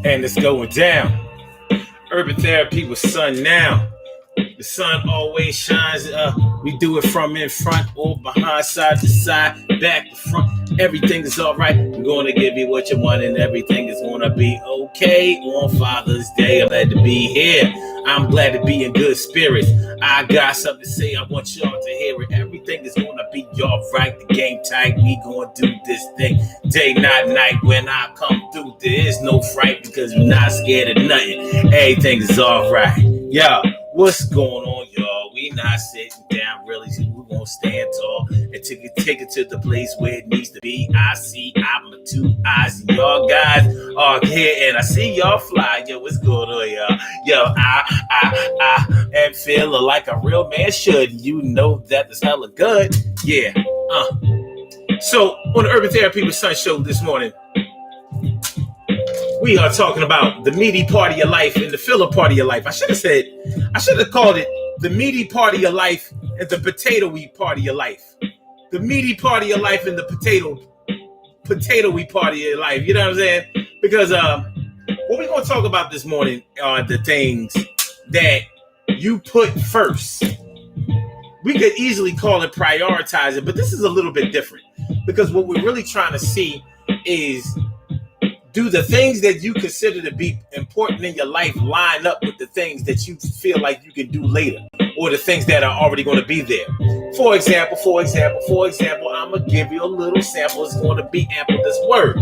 and it's going down. Urban therapy with Sun now. The sun always shines. We do it from in front or behind, side to side, back to front. Everything is all right. We're going to give you what you want, and everything is going to be okay on Father's Day. I'm glad to be here. I'm glad to be in good spirits. I got something to say. I want y'all to hear it. Everything is going to be all right. The game tight. We going to do this thing day, not night. When I come through, there is no fright because we're not scared of nothing. Everything is all right. Yo. What's going on, y'all? We not sitting down, really. We're going to stand tall and take it to the place where it needs to be. I see my two eyes. Y'all guys are here, and I see y'all fly. Yo, what's going on, y'all? Yo, I am feeling like a real man should. You know that is hella good. Yeah. So, on the Urban Therapy with Sun show this morning, we are talking about the meaty part of your life and the filler part of your life. I should have called it the meaty part of your life and the potato-y part of your life. The meaty part of your life and the potato-y part of your life. You know what I'm saying? Because what we're going to talk about this morning are the things that you put first. We could easily call it prioritizing, but this is a little bit different. Because what we're really trying to see is, do the things that you consider to be important in your life line up with the things that you feel like you can do later, or the things that are already going to be there? For example, I'm going to give you a little sample. It's going to be ample, this word.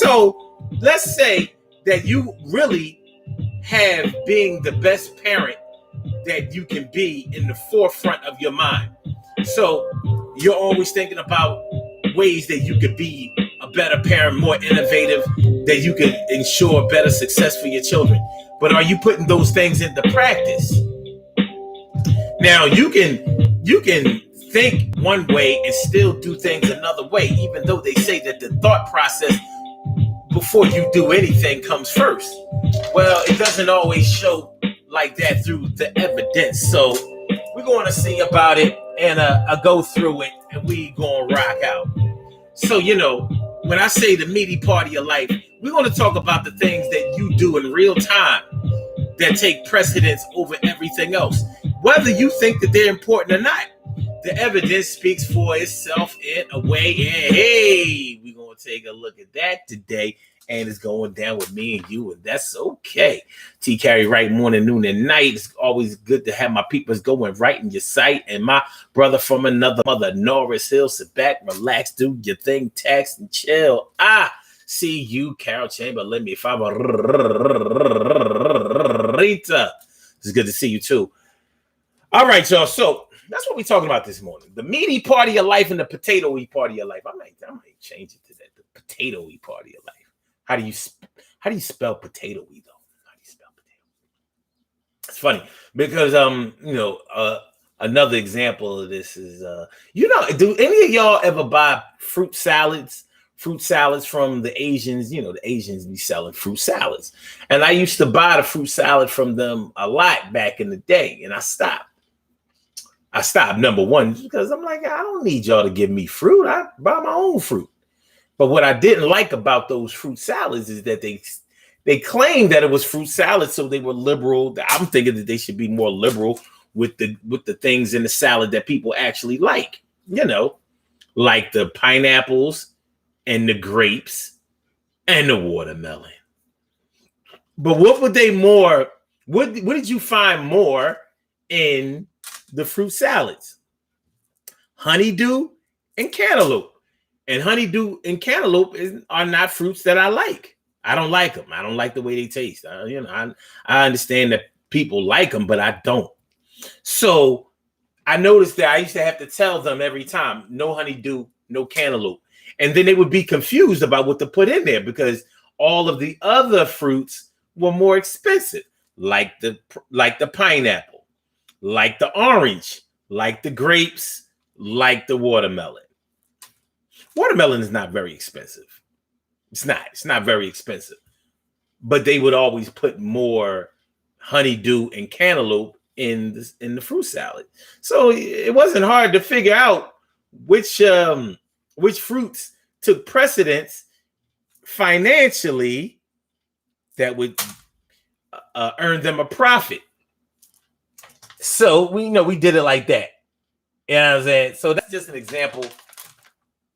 So let's say that you really have being the best parent that you can be in the forefront of your mind. So you're always thinking about ways that you could be a better parent, more innovative, that you can ensure better success for your children. But are you putting those things into practice? Now, you can think one way and still do things another way, even though they say that the thought process before you do anything comes first. Well, it doesn't always show like that through the evidence. So we're going to see about it, and I'll go through it, and we going to rock out. So, when I say the meaty part of your life, we're going to talk about the things that you do in real time that take precedence over everything else, whether you think that they're important or not. The evidence speaks for itself in a way, and hey, we're going to take a look at that today, and it's going down with me and you, and that's okay. T. Carry right morning, noon, and night. It's always good to have my peoples going right in your sight, and my brother from another mother, Norris Hill. Sit back, relax, do your thing, tax, and chill. See you, Carol Chamberlain, me favorita. It's good to see you too. All right, y'all. So that's what we're talking about this morning. The meaty part of your life and the potato-y part of your life. I might change it to that. The potato-y part of your life. How do you spell potato-y though? How do you spell potato? It's funny because another example of this is do any of y'all ever buy fruit salads from the Asians? The Asians be selling fruit salads, and I used to buy the fruit salad from them a lot back in the day, and I stopped. Number one, because I'm like, I don't need y'all to give me fruit. I buy my own fruit. But what I didn't like about those fruit salads is that they claimed that it was fruit salad, so they were liberal. I'm thinking that they should be more liberal with the things in the salad that people actually like. Like the pineapples and the grapes and the watermelon. But what did you find more in the fruit salads? Honeydew and cantaloupe. And honeydew and cantaloupe are not fruits that I like. I don't like them. I don't like the way they taste. I understand that people like them, but I don't. So I noticed that I used to have to tell them every time, no honeydew, no cantaloupe. And then they would be confused about what to put in there because all of the other fruits were more expensive, like the pineapple, like the orange, like the grapes, like the watermelon. Watermelon is not very expensive. It's not very expensive. But they would always put more honeydew and cantaloupe in the fruit salad. So it wasn't hard to figure out which fruits took precedence financially that would earn them a profit. So we did it like that. You know what I'm saying? So that's just an example.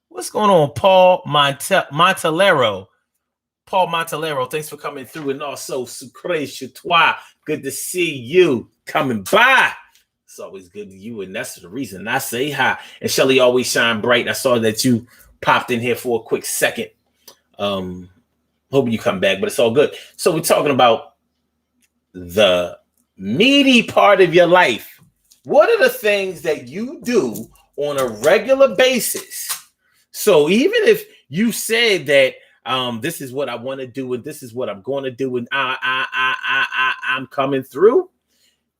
What's going on, Paul Montalero? Paul Montalero, thanks for coming through. And also, Sucre Chatois, good to see you coming by. It's always good to you, and that's the reason I say hi. And Shelly always shine bright. I saw that you popped in here for a quick second. Hope you come back, but it's all good. So we're talking about the meaty part of your life. What are the things that you do on a regular basis? So even if you said that this is what I want to do and this is what I'm going to do and I'm coming through,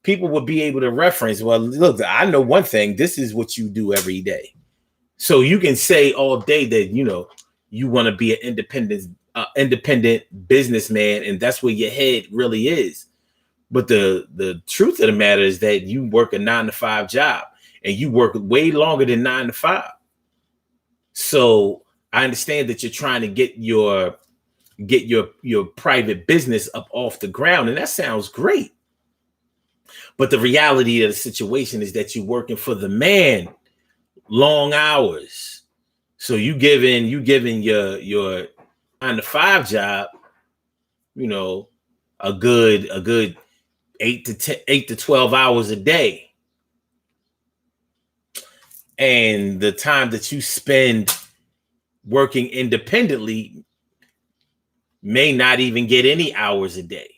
people will be able to reference, well, look, I know one thing, this is what you do every day. So you can say all day that, you want to be an independent businessman, and that's where your head really is. But the truth of the matter is that you work a 9-to-5 job, and you work way longer than 9 to 5. So I understand that you're trying to get your private business up off the ground, and that sounds great. But the reality of the situation is that you're working for the man, long hours. So you giving your 9-to-5 job, a good 8 to 12 hours a day. And the time that you spend working independently may not even get any hours a day.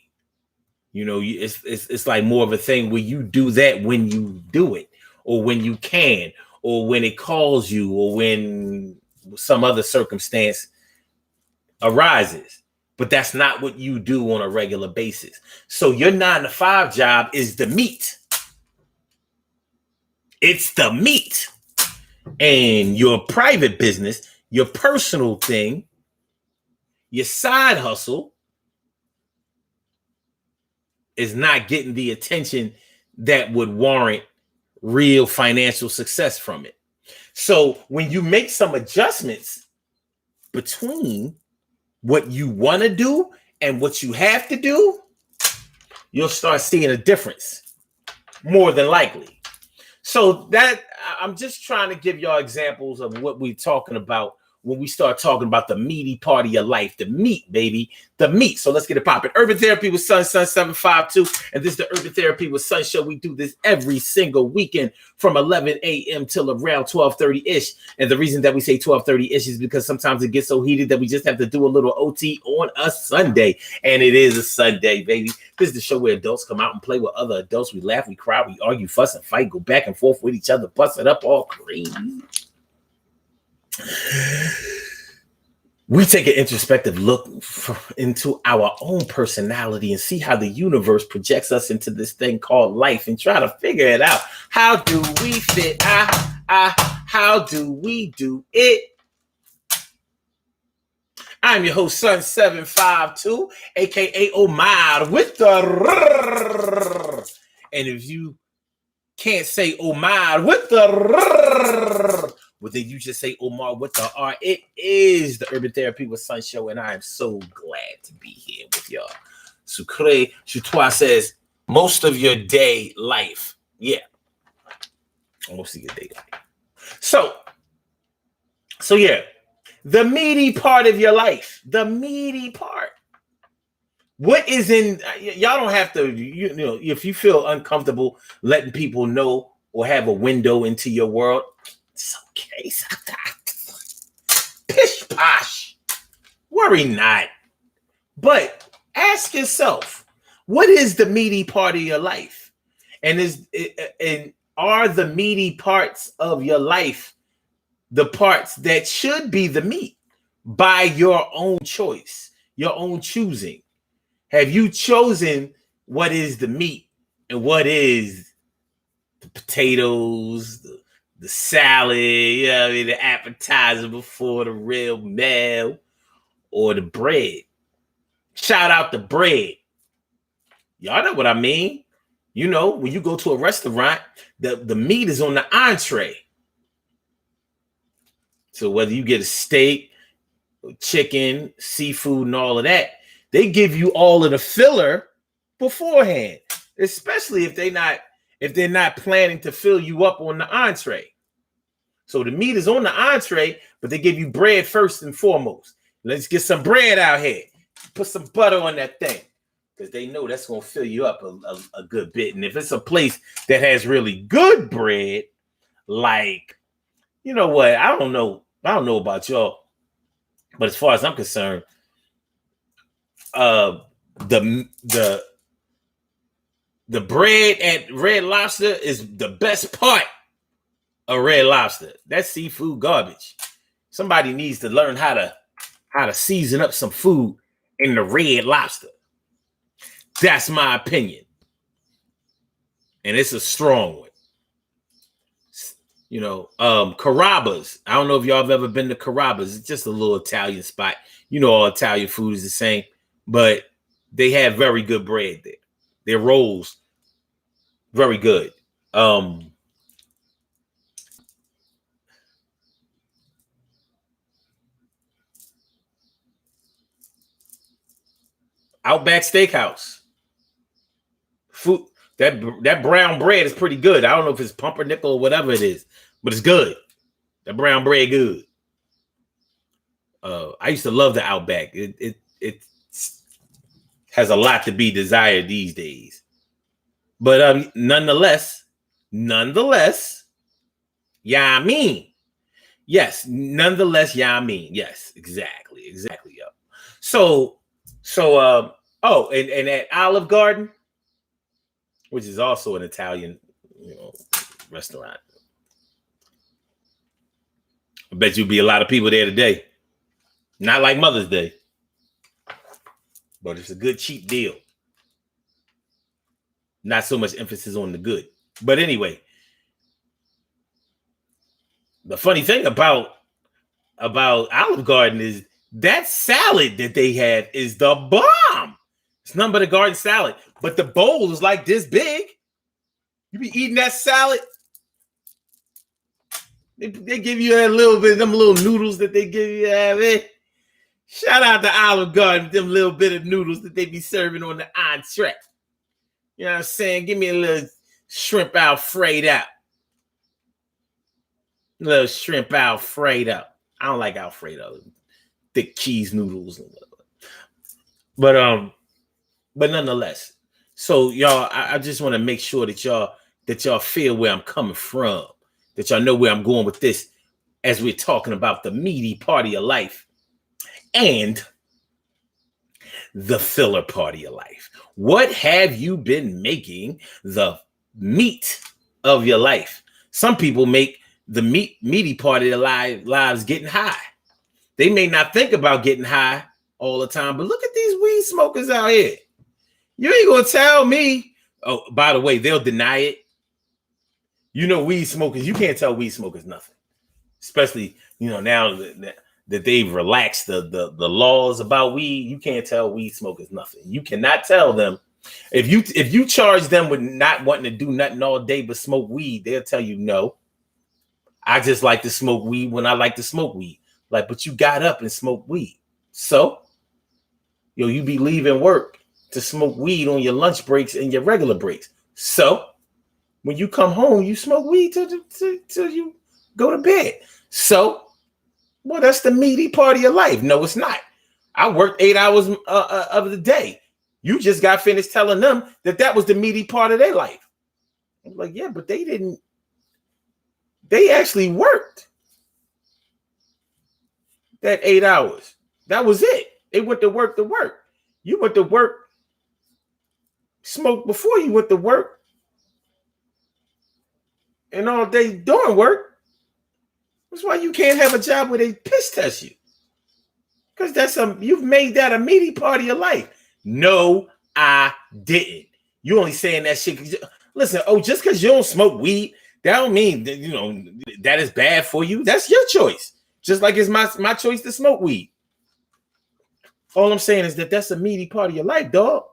It's like more of a thing where you do that when you do it, or when you can, or when it calls you, or when some other circumstance arises. But that's not what you do on a regular basis. So your 9-to-5 job is the meat. It's the meat. And your private business, your personal thing, your side hustle is not getting the attention that would warrant real financial success from it. So when you make some adjustments between what you want to do and what you have to do, you'll start seeing a difference, more than likely. So that I'm just trying to give y'all examples of what we're talking about when we start talking about the meaty part of your life, the meat, baby, the meat. So let's get it popping. Urban Therapy with Sun 752. And this is the Urban Therapy with Sun show. We do this every single weekend from 11 a.m. till around 12:30-ish. And the reason that we say 12:30-ish is because sometimes it gets so heated that we just have to do a little OT on a Sunday. And it is a Sunday, baby. This is the show where adults come out and play with other adults. We laugh, we cry, we argue, fuss, and fight, go back and forth with each other, bust it up all crazy. We take an introspective look into our own personality and see how the universe projects us into this thing called life and try to figure it out. How do we fit? How do we do it? I'm your host, Sun 752, aka Omar with the. And if you can't say Omar with the, well, then you just say Omar with the R. It is the Urban Therapy with Sun show, and I am so glad to be here with y'all. Sucre Chatois says, most of your day life. Yeah. Most of your day life. So yeah. The meaty part of your life. The meaty part. What is in, y'all don't have to, if you feel uncomfortable letting people know or have a window into your world, it's okay. Pish posh. Worry not. But ask yourself, what is the meaty part of your life? And are the meaty parts of your life the parts that should be the meat by your own choice, your own choosing? Have you chosen what is the meat and what is the potatoes, the salad, the appetizer before the real meal, or the bread? Shout out the bread. Y'all know what I mean. When you go to a restaurant, the meat is on the entree. So whether you get a steak, chicken, seafood, and all of that, they give you all of the filler beforehand, especially if they're not planning to fill you up on the entree. So the meat is on the entree, but they give you bread first and foremost. Let's get some bread out here. Put some butter on that thing, because they know that's going to fill you up a good bit. And if it's a place that has really good bread, like, you know what? I don't know about y'all, but as far as I'm concerned, the bread at Red Lobster is the best part of Red Lobster. That's seafood garbage. Somebody needs to learn how to season up some food in the Red Lobster. That's my opinion. And it's a strong one. You know, Carrabba's. I don't know if y'all have ever been to Carrabba's. It's just a little Italian spot. You know, all Italian food is the same, but they have very good bread there. Their rolls, very good. Outback Steakhouse. Food, that brown bread is pretty good. I don't know if it's pumpernickel or whatever it is, but it's good. That brown bread good. I used to love the Outback. It has a lot to be desired these days. But nonetheless, yeah, I mean. Yes, nonetheless, yeah, I mean. Yes, exactly, yo. So and at Olive Garden, which is also an Italian, restaurant. I bet you'll be a lot of people there today. Not like Mother's Day, but it's a good cheap deal. Not so much emphasis on the good. But anyway, the funny thing about Olive Garden is that salad that they have is the bomb. It's nothing but a garden salad, but the bowl is like this big. You be eating that salad. They give you a little bit of them little noodles that they give you. Man. Shout out to Olive Garden, them little bit of noodles that they be serving on the entree. You know what I'm saying? Give me a little shrimp Alfredo. A little shrimp Alfredo. I don't like Alfredo. Thick cheese noodles. But nonetheless. So y'all, I just want to make sure that y'all feel where I'm coming from. That y'all know where I'm going with this as we're talking about the meaty part of your life and the filler part of your life. What have you been making the meat of your life? Some people make the meaty part of their lives getting high. They may not think about getting high all the time, but look at these weed smokers out here. You ain't gonna tell me. Oh, by the way, they'll deny it. You know, weed smokers, you can't tell weed smokers nothing. Especially, now that they've relaxed the laws about weed, you can't tell weed smokers nothing. You cannot tell them. If you charge them with not wanting to do nothing all day but smoke weed, they'll tell you no. I just like to smoke weed when I like to smoke weed. Like, but you got up and smoked weed. So, you be leaving work to smoke weed on your lunch breaks and your regular breaks. So, when you come home, you smoke weed till you go to bed. So, well, that's the meaty part of your life. No, it's not. I worked 8 hours of the day. You just got finished telling them that was the meaty part of their life. I'm like, yeah, but they didn't. They actually worked that 8 hours. That was it. They went to work to work. You went to work, smoked before you went to work, and all day doing work. That's why you can't have a job where they piss test you. Because you've made that a meaty part of your life. No, I didn't. You only saying that shit. Listen, just because you don't smoke weed, that don't mean that, that is bad for you. That's your choice. Just like it's my choice to smoke weed. All I'm saying is that's a meaty part of your life, dog.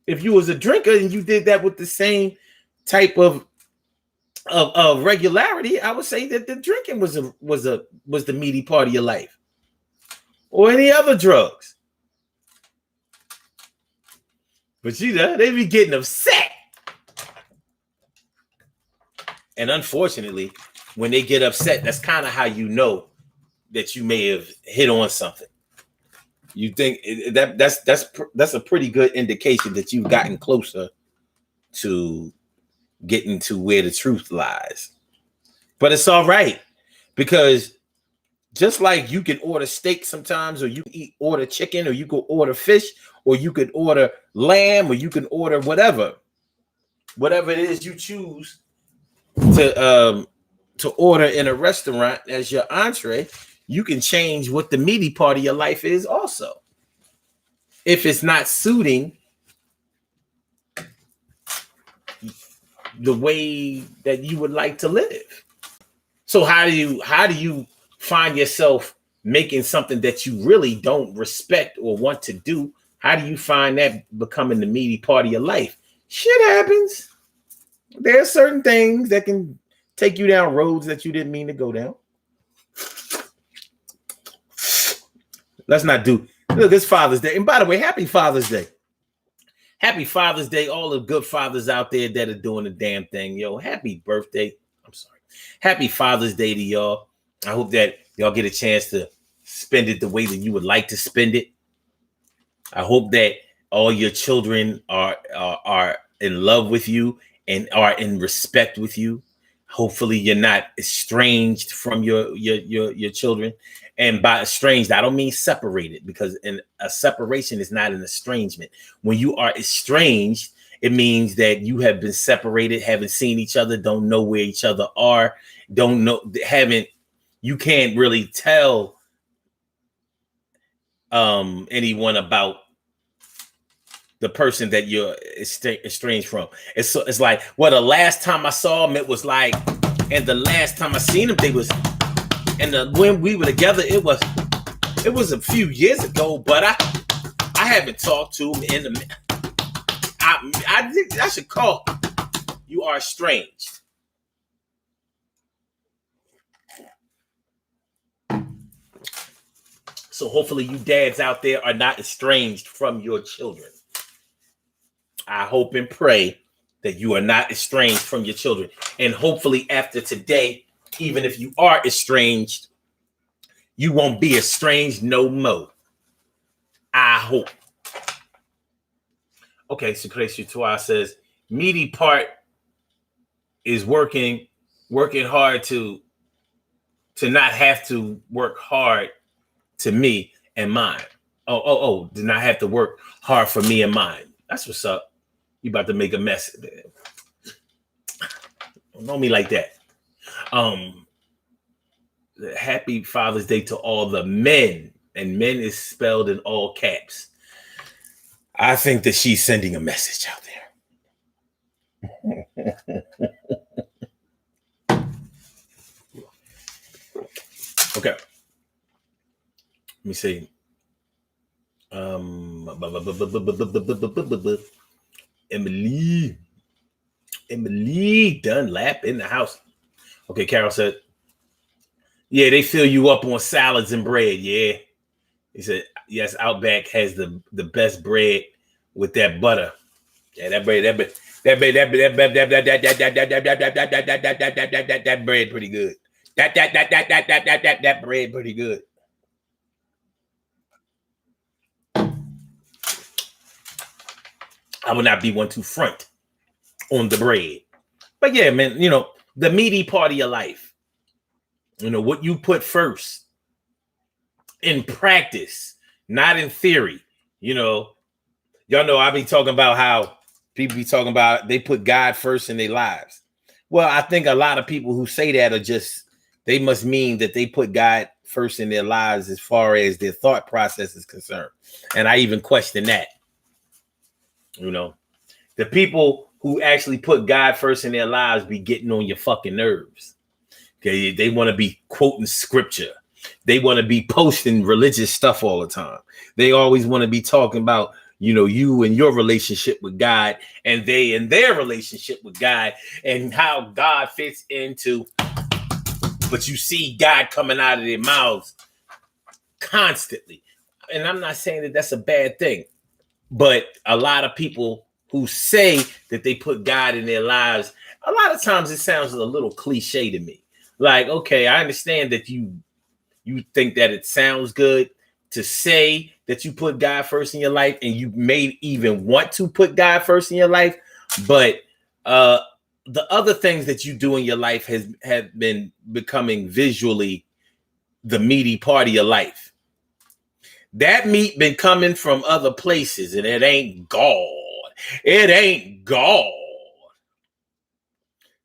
If you was a drinker and you did that with the same type of regularity, I would say that the drinking was the meaty part of your life, or any other drugs. But you know, they be getting upset. And unfortunately, when they get upset, that's kind of how you know that you may have hit on something. You think that's a pretty good indication that you've gotten closer to getting to where the truth lies. But it's all right, because just like you can order steak sometimes, or you order chicken, or you can order fish, or you could order lamb, or you can order whatever it is you choose to order in a restaurant as your entree, you can change what the meaty part of your life is also, if it's not suiting the way that you would like to live. So how do you find yourself making something that you really don't respect or want to do? How do you find that becoming the meaty part of your life? Shit happens. There are certain things that can take you down roads that you didn't mean to go down. Let's not do. Look, it's Father's Day. And by the way, happy Father's Day. Happy Father's Day, all the good fathers out there that are doing the damn thing. Yo, happy birthday. I'm sorry. Happy Father's Day to y'all. I hope that y'all get a chance to spend it the way that you would like to spend it. I hope that all your children are in love with you and are in respect with you. Hopefully you're not estranged from your children. And by estranged, I don't mean separated, because a separation is not an estrangement. When you are estranged, it means that you have been separated, haven't seen each other, don't know where each other are, you can't really tell anyone about the person that you're estranged from. It's like, well, the last time I saw him, it was like, and the last time I seen him, they was, and when we were together, it was a few years ago, but I haven't talked to him I think I should call. You are estranged. So hopefully you dads out there are not estranged from your children. I hope and pray that you are not estranged from your children. And hopefully after today, even if you are estranged, you won't be estranged no more. I hope. Okay, so Secretion Toa says, meaty part is working hard to not have to work hard to me and mine. Oh, did not have to work hard for me and mine. That's what's up. You about to make a mess. Don't know me like that. Happy Father's Day to all the men, and men is spelled in all caps. I think that she's sending a message out there. Okay. Let me see. Emily Dunlap in the house. Okay, Carol said, yeah, they fill you up on salads and bread. Yeah. He said, yes, Outback has the best bread with that butter. Yeah, that bread pretty good. That bread pretty good. I would not be one to front on the bread. But yeah, man, you know, the meaty part of your life, you know, what you put first in practice, not in theory. You know, y'all know I be talking about how people be talking about they put God first in their lives. Well, I think a lot of people who say that are just, they must mean that they put God first in their lives as far as their thought process is concerned. And I even question that. You know, the people who actually put God first in their lives be getting on your fucking nerves. Okay, they want to be quoting scripture. They want to be posting religious stuff all the time. They always want to be talking about, you know, you and your relationship with God, and they and their relationship with God, and how God fits into. But you see God coming out of their mouths constantly. And I'm not saying that that's a bad thing. But a lot of people who say that they put God in their lives, a lot of times it sounds a little cliche to me. Like, okay, I understand that you think that it sounds good to say that you put God first in your life, and you may even want to put God first in your life, but the other things that you do in your life have been becoming visually the meaty part of your life. That meat been coming from other places, and it ain't God. It ain't God.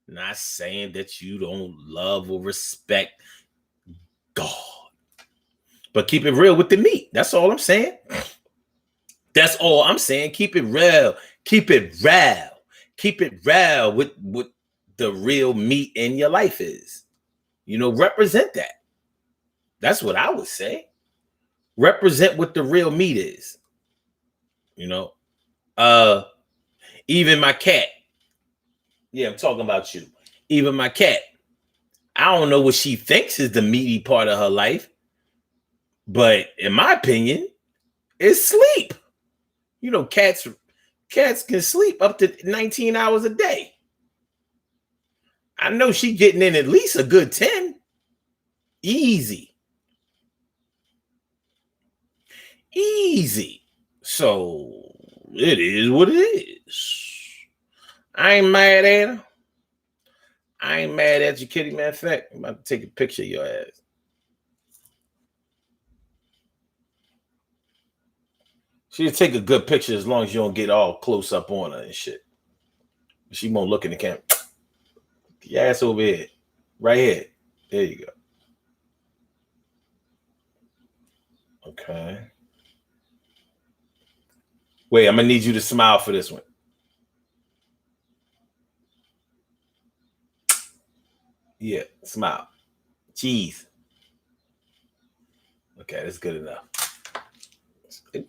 Not saying that you don't love or respect God, but keep it real with the meat. That's all I'm saying. That's all I'm saying. Keep it real. Keep it real. Keep it real with what the real meat in your life is. You know, represent that. That's what I would say. Represent what the real meat is. You know, even my cat. Yeah, I'm talking about you. Even my cat. I don't know what she thinks is the meaty part of her life, but in my opinion, it's sleep. You know, cats can sleep up to 19 hours a day. I know she getting in at least a good 10. Easy. Easy. So it is what it is. I ain't mad at her. I ain't mad at you, kitty. Matter of fact, I'm about to take a picture of your ass. She'll take a good picture as long as you don't get all close up on her and shit. She won't look in the camera. Your ass over here. Right here. There you go. Okay. Wait, I'm going to need you to smile for this one. Yeah, smile. Cheese. Okay, that's good enough. What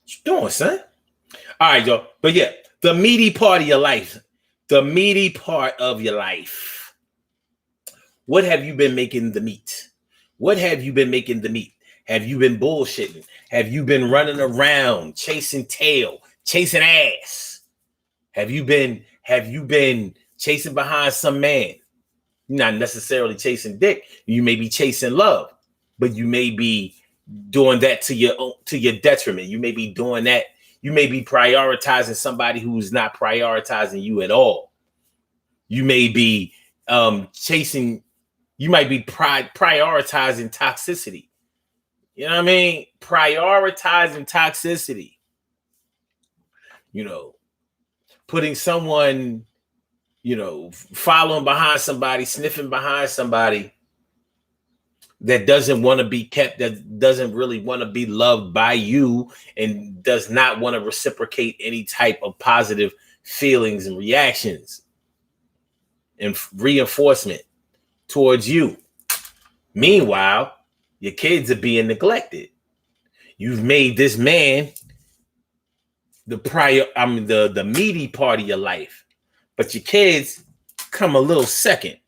you doing, son? All right, y'all. But yeah, the meaty part of your life. The meaty part of your life. What have you been making the meat? What have you been making the meat? Have you been bullshitting? Have you been running around chasing tail, chasing ass? Have you been chasing behind some man? You're not necessarily chasing dick. You may be chasing love, but you may be doing that to your detriment. You may be doing that. You may be prioritizing somebody who's not prioritizing you at all. You may be chasing. You might be prioritizing toxicity. You know what I mean? Prioritizing toxicity. You know, putting someone, you know, following behind somebody, sniffing behind somebody that doesn't want to be kept, that doesn't really want to be loved by you, and does not want to reciprocate any type of positive feelings and reactions and reinforcement towards you. Meanwhile, your kids are being neglected. You've made this man the meaty part of your life, but your kids come a little second.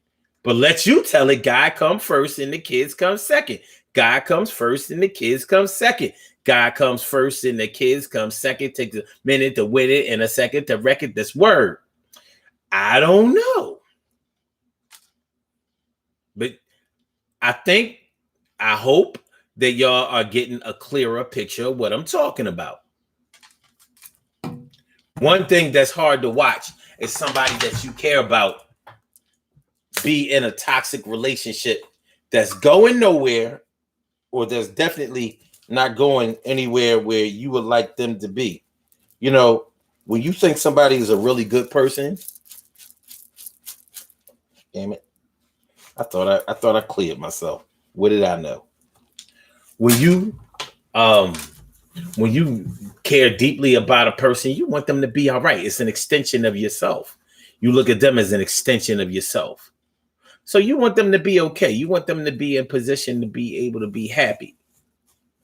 But let you tell it, God come first and the kids come second. God comes first and the kids come second. God comes first and the kids come second. Takes a minute to win it and a second to record this word. I don't know. But I hope that y'all are getting a clearer picture of what I'm talking about. One thing that's hard to watch is somebody that you care about be in a toxic relationship that's going nowhere, or that's definitely not going anywhere where you would like them to be. You know, when you think somebody is a really good person, damn it, I thought I cleared myself. What did I know? When you care deeply about a person, you want them to be all right. It's an extension of yourself. You look at them as an extension of yourself. So you want them to be okay. You want them to be in position to be able to be happy.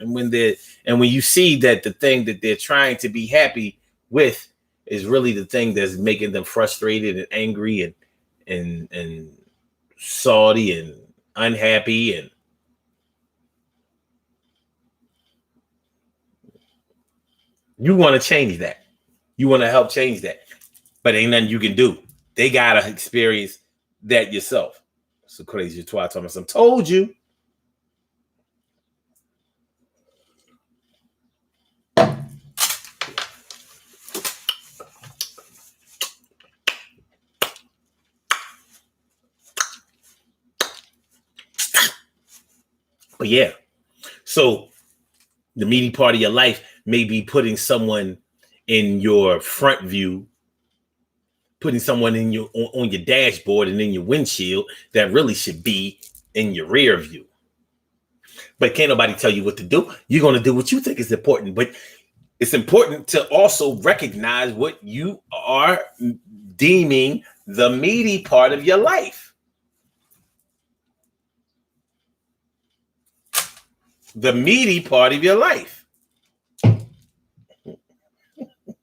And when you see that the thing that they're trying to be happy with is really the thing that's making them frustrated and angry and salty and unhappy, and you want to change that. You want to help change that, but ain't nothing you can do. They gotta experience that yourself. So crazy twat Thomas. I told you. But yeah, so the meaty part of your life may be putting someone in your front view, putting someone in your on your dashboard and in your windshield that really should be in your rear view. But can't nobody tell you what to do. You're going to do what you think is important. But it's important to also recognize what you are deeming the meaty part of your life. The meaty part of your life.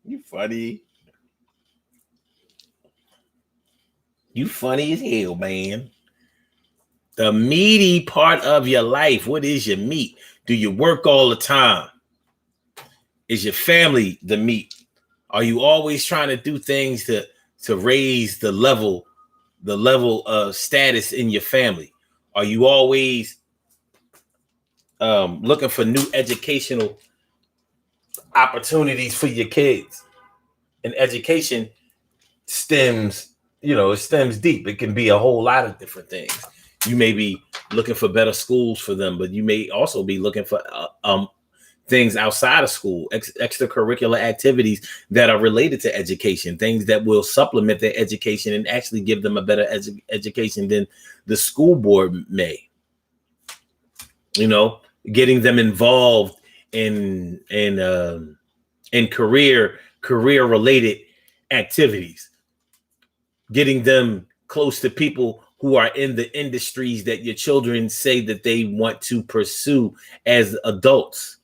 You funny. You funny as hell, man. The meaty part of your life. What is your meat? Do you work all the time? Is your family the meat? Are you always trying to do things to raise the level of status in your family? Are you always looking for new educational opportunities for your kids? And education stems deep. It can be a whole lot of different things. You may be looking for better schools for them, but you may also be looking for things outside of school, extracurricular activities that are related to education, things that will supplement their education and actually give them a better education than the school board may. Getting them involved in career related activities, getting them close to people who are in the industries that your children say that they want to pursue as adults.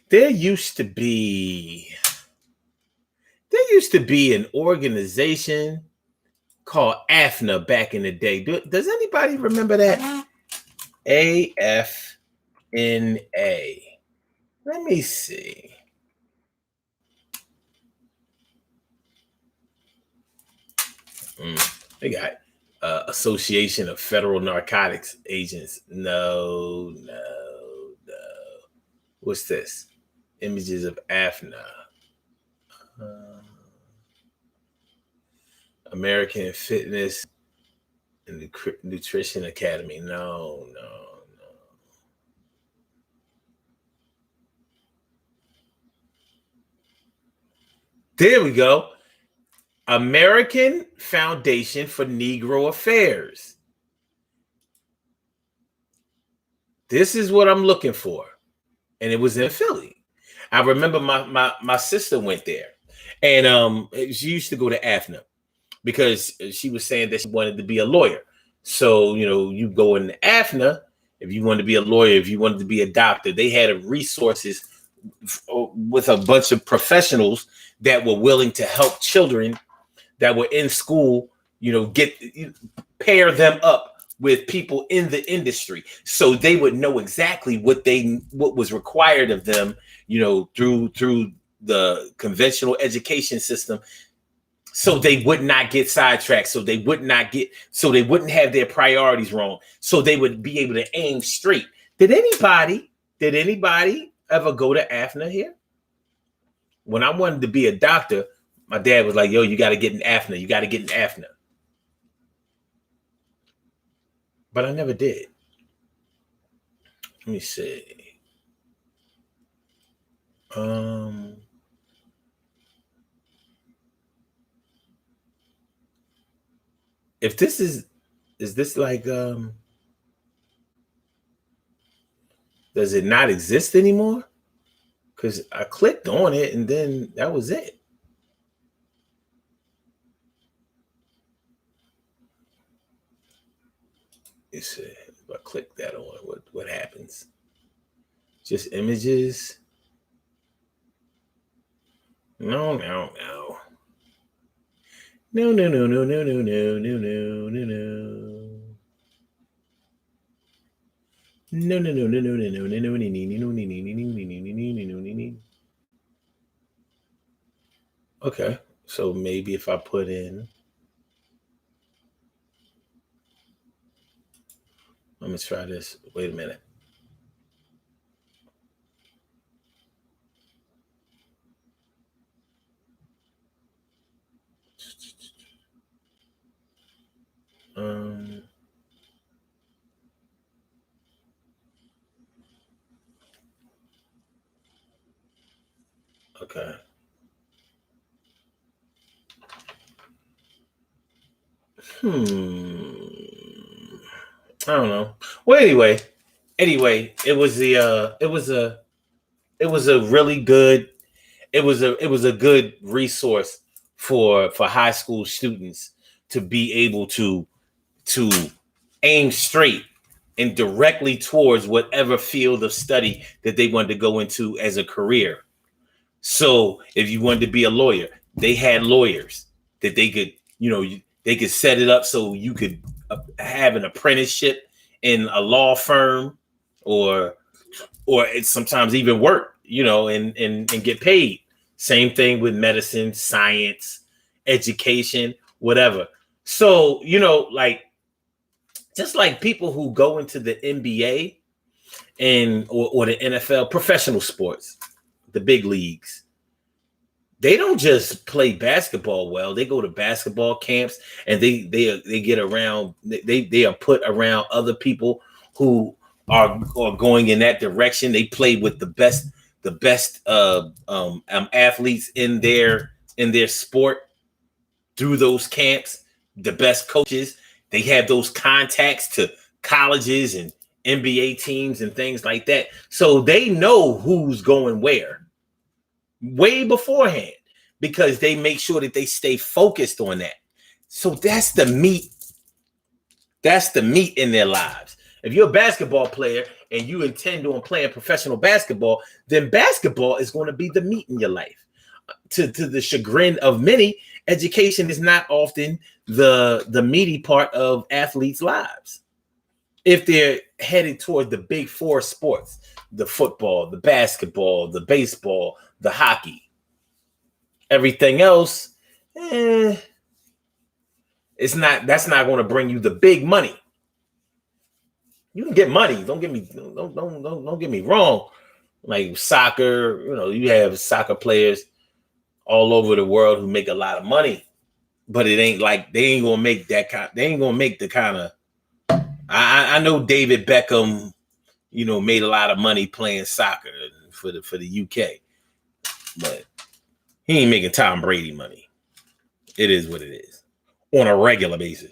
There used to be an organization called AFNA back in the day. Does anybody remember that? AFNA. Let me see. They got Association of Federal Narcotics Agents. No. What's this? Images of AFNA. American Fitness and Nutrition Academy. No. There we go. American Foundation for Negro Affairs. This is what I'm looking for. And it was in Philly. I remember my sister went there. And she used to go to AFNA because she was saying that she wanted to be a lawyer. So, you go in AFNA if you wanted to be a lawyer, if you wanted to be a doctor. They had resources with a bunch of professionals that were willing to help children that were in school, pair them up with people in the industry, so they would know exactly what was required of them, through the conventional education system, so they would not get sidetracked, so they wouldn't have their priorities wrong, so they would be able to aim straight. Did anybody ever go to AFNA here? When I wanted to be a doctor, my dad was like, yo, you got to get in AFNA. You got to get in AFNA. But I never did. Let me see. If this is this like, does it not exist anymore? Because I clicked on it and then that was it. Let's see. If I click that on, what happens? Just images? No. No. Okay. So maybe if I put in, let me try this. Wait a minute. Um, okay. I don't know. Well, anyway, it was a really good, it was a good resource for high school students to be able to aim straight and directly towards whatever field of study that they wanted to go into as a career. So if you wanted to be a lawyer, they had lawyers that they could, they could set it up so you could have an apprenticeship in a law firm, or it's sometimes even work, and get paid. Same thing with medicine, science, education, whatever. So, like, just like people who go into the NBA or the NFL, professional sports, the big leagues, they don't just play basketball well. They go to basketball camps and they get around. They are put around other people who are going in that direction. They play with the best athletes in their sport through those camps. The best coaches. They have those contacts to colleges and NBA teams and things like that. So they know who's going where way beforehand, because they make sure that they stay focused on that. So that's the meat. That's the meat in their lives. If you're a basketball player and you intend on playing professional basketball, then basketball is going to be the meat in your life. To the chagrin of many, education is not often the meaty part of athletes' lives. If they're headed toward the big four sports, the football, the basketball, the baseball, the hockey, everything else, that's not going to bring you the big money. You can get money. Don't get me wrong. Like soccer, you have soccer players all over the world who make a lot of money, but it ain't like they ain't gonna make that kind. They ain't gonna make the kind of. I know David Beckham, made a lot of money playing soccer for the UK, but he ain't making Tom Brady money. It is what it is on a regular basis.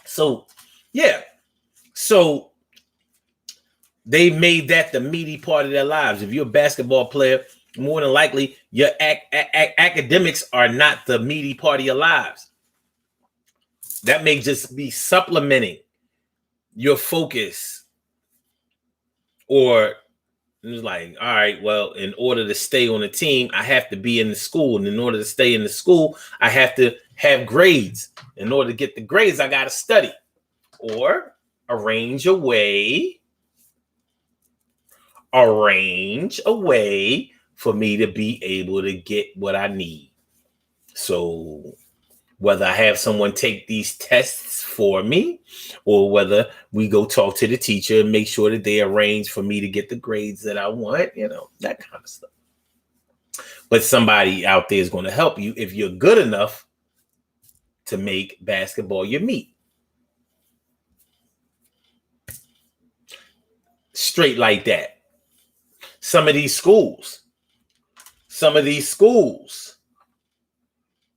So yeah. So they made that the meaty part of their lives. If you're a basketball player, more than likely your academics are not the meaty part of your lives. That may just be supplementing your focus, or it's like, all right, well, in order to stay on the team, I have to be in the school. And in order to stay in the school, I have to have grades. In order to get the grades, I got to study or arrange a way for me to be able to get what I need. So whether I have someone take these tests for me, or whether we go talk to the teacher and make sure that they arrange for me to get the grades that I want, that kind of stuff. But somebody out there is going to help you if you're good enough to make basketball your meat. Straight like that. Some of these schools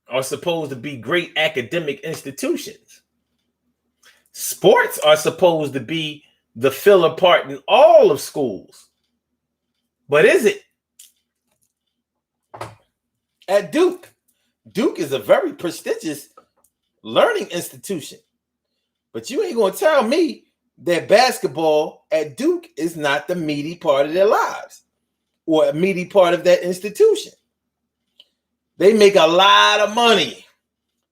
are supposed to be great academic institutions. Sports are supposed to be the filler part in all of schools. But is it? At Duke is a very prestigious learning institution. But you ain't going to tell me that basketball at Duke is not the meaty part of their lives or a meaty part of that institution. They make a lot of money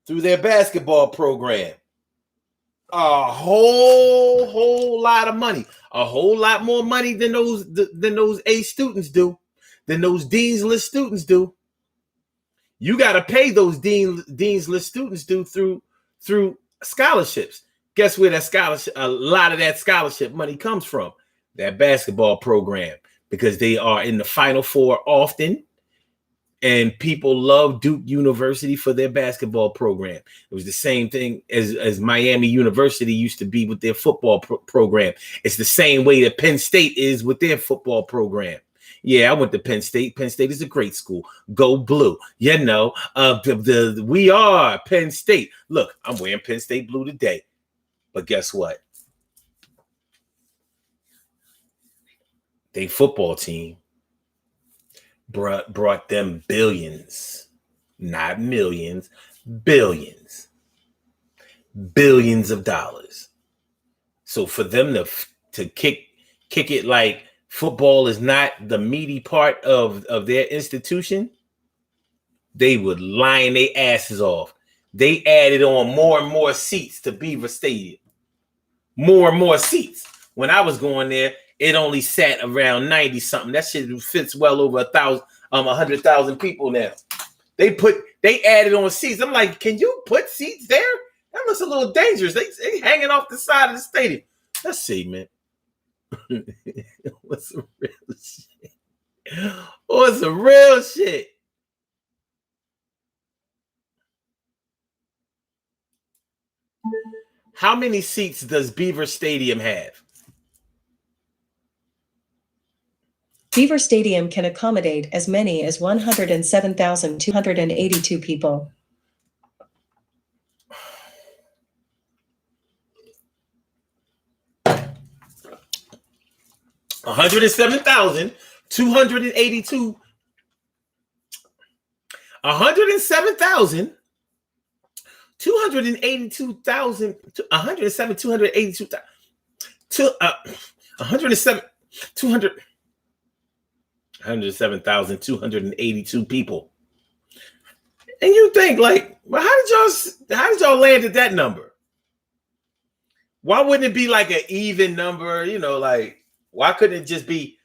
through their basketball program. A whole lot of money, a whole lot more money than those A students do, than those Dean's List students do. You got to pay those Dean's List students do through scholarships. Guess where that scholarship, a lot of that scholarship money comes from? That basketball program, because they are in the Final Four often. And people love Duke University for their basketball program. It was the same thing as Miami University used to be with their football program. It's the same way that Penn State is with their football program. Yeah, I went to Penn State. Penn State is a great school. Go blue. You know, we are Penn State. Look, I'm wearing Penn State blue today. But guess what? They football team brought them billions, not millions, billions of dollars. So for them to kick it like football is not the meaty part of their institution, they would line their asses off. They added on more and more seats to Beaver Stadium. More and more seats. When I was going there, it only sat around 90 something. That shit fits well over 100,000 people now. They added on seats. I'm like, can you put seats there? That looks a little dangerous. They hanging off the side of the stadium. Let's see, man. What's the real shit? What's the real shit? How many seats does Beaver Stadium have? Beaver Stadium can accommodate as many as 107,282 people. $107,282. 107,282,000. 282,000. 107, 282,000. 107, 200. 107,282 people. And you think, like, well, how did y'all land at that number? Why wouldn't it be like an even number? You know, like, why couldn't it just be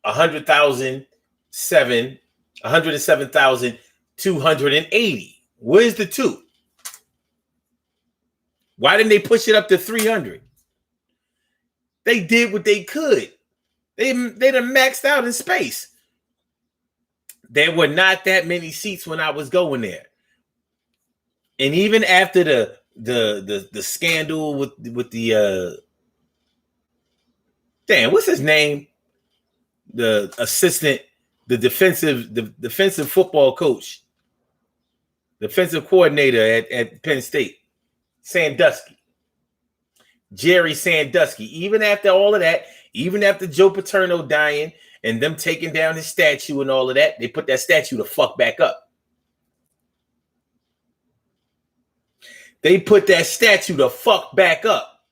107,280? Where's the 2? Why didn't they push it up to 300? They did what they could. They done maxed out in space. There were not that many seats when I was going there. And even after the scandal with the what's his name? The assistant, the defensive football coach, defensive coordinator at Penn State, Sandusky. Jerry Sandusky. Even after all of that, even after Joe Paterno dying and them taking down his statue and all of that, they put that statue the fuck back up. They put that statue the fuck back up.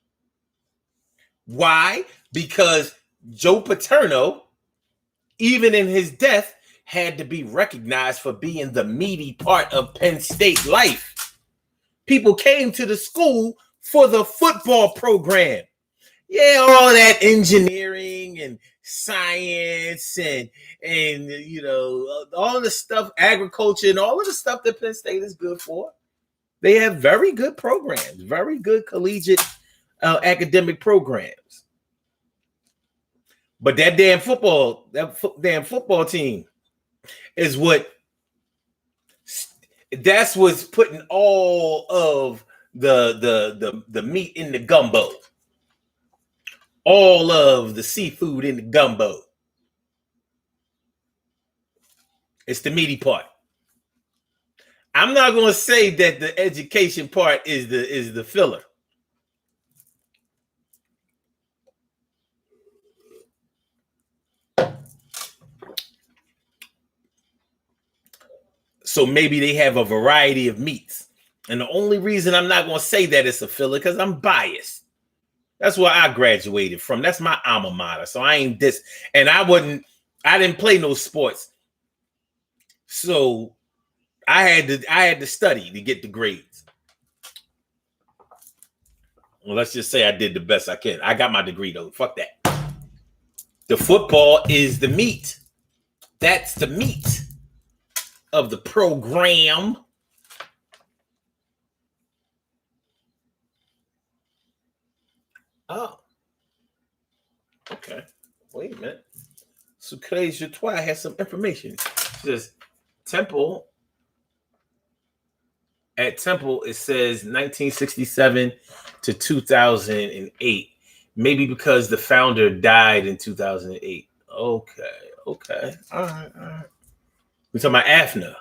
Why? Because Joe Paterno, even in his death, had to be recognized for being the meaty part of Penn State life. People came to the school for the football program. Yeah, all that engineering and science and you know, all of the stuff, agriculture and all of the stuff that Penn State is good for. They have very good programs, very good collegiate academic programs. But that damn football team is that's what's putting all of the meat in the gumbo. All of the seafood in the gumbo. It's the meaty part. I'm not going to say that the education part is the filler. So maybe they have a variety of meats. And the only reason I'm not going to say that it's a filler because I'm biased. That's where I graduated from. That's my alma mater. So I ain't this. And I didn't play no sports. So I had to study to get the grades. Well, let's just say I did the best I can. I got my degree though. Fuck that. The football is the meat. That's the meat of the program. Oh. Okay. Wait a minute. Sucre Je Toi has some information. It says Temple. At Temple, it says 1967 to 2008. Maybe because the founder died in 2008. Okay. All right. We're talking about AFNA.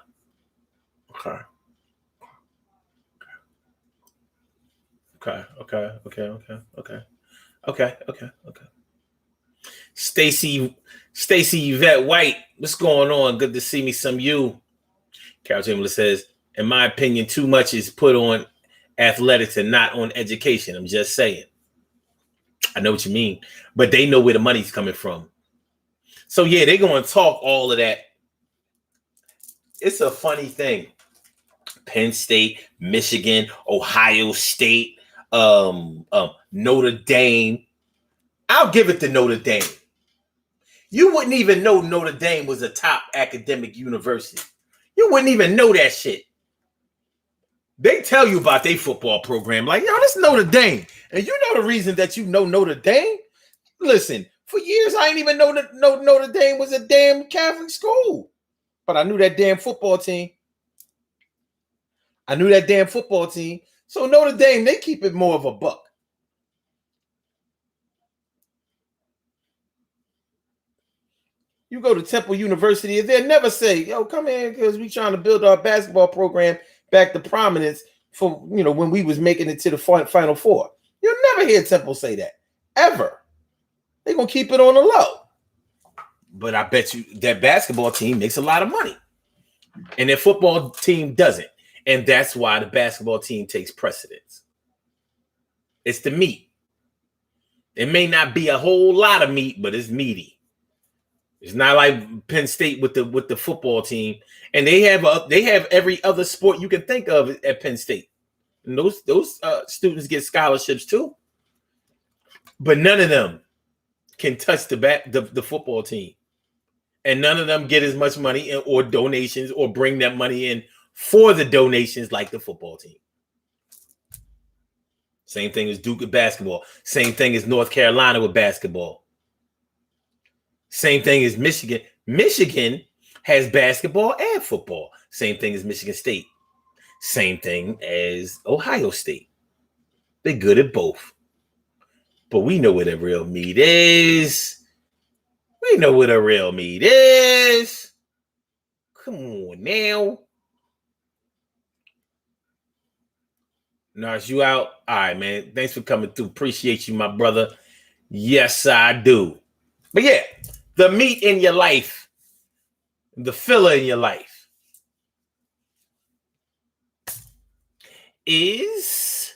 Okay. Stacy Yvette White, what's going on? Good to see me some you. Carol Chamberlain says, in my opinion, too much is put on athletics and not on education. I'm just saying. I know what you mean, but they know where the money's coming from. So yeah, they're going to talk all of that. It's a funny thing. Penn State, Michigan, Ohio State, Notre Dame. I'll give it to Notre Dame. You wouldn't even know Notre Dame was a top academic university. You wouldn't even know that shit. They tell you about their football program. Like, yo, this Notre Dame. And you know the reason that you know Notre Dame? Listen, for years, I didn't even know that Notre Dame was a damn Catholic school. But I knew that damn football team. So Notre Dame, they keep it more of a buck. You go to Temple University, and they'll never say, yo, come in because we're trying to build our basketball program back to prominence for, when we was making it to the Final Four. You'll never hear Temple say that, ever. They're going to keep it on the low. But I bet you that basketball team makes a lot of money. And their football team doesn't. And that's why the basketball team takes precedence. It's the meat. It may not be a whole lot of meat, but it's meaty. It's not like Penn State with the football team, and they have every other sport you can think of at Penn State. And those students get scholarships too, but none of them can touch the football team, and none of them get as much money or donations or bring that money in for the donations like the football team. Same thing as Duke with basketball. Same thing as North Carolina with basketball. Same thing as Michigan. Michigan has basketball and football. Same thing as Michigan State. Same thing as Ohio State. They're good at both. But we know where the real meat is. Come on now. Nars, you out? All right, man. Thanks for coming through. Appreciate you, my brother. Yes, I do. But yeah. The meat in your life, the filler in your life is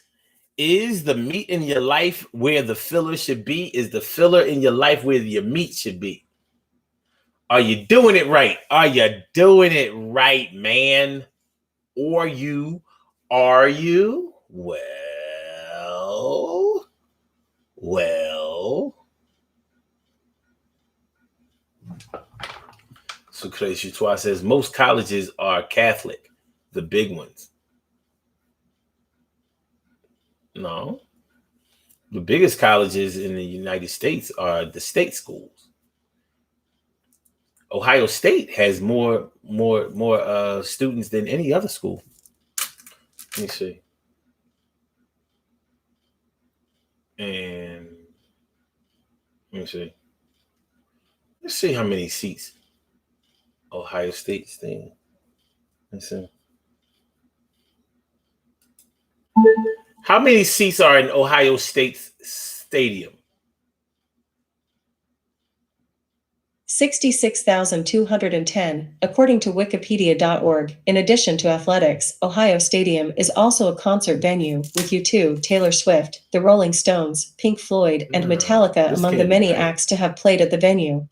the meat in your life where the filler should be? Is the filler in your life where your meat should be? Are you doing it right? Are you doing it right, man? Are you? Well. So Sucre Je Toi says most colleges are Catholic, the big ones. No. The biggest colleges in the United States are the state schools. Ohio State has more students than any other school. Let me see. And let me see. Let's see how many seats Ohio State's thing. Let's see. How many seats are in Ohio State's stadium? 66,210, according to Wikipedia.org. In addition to athletics, Ohio Stadium is also a concert venue with U2, Taylor Swift, the Rolling Stones, Pink Floyd, and Metallica among the many acts to have played at the venue.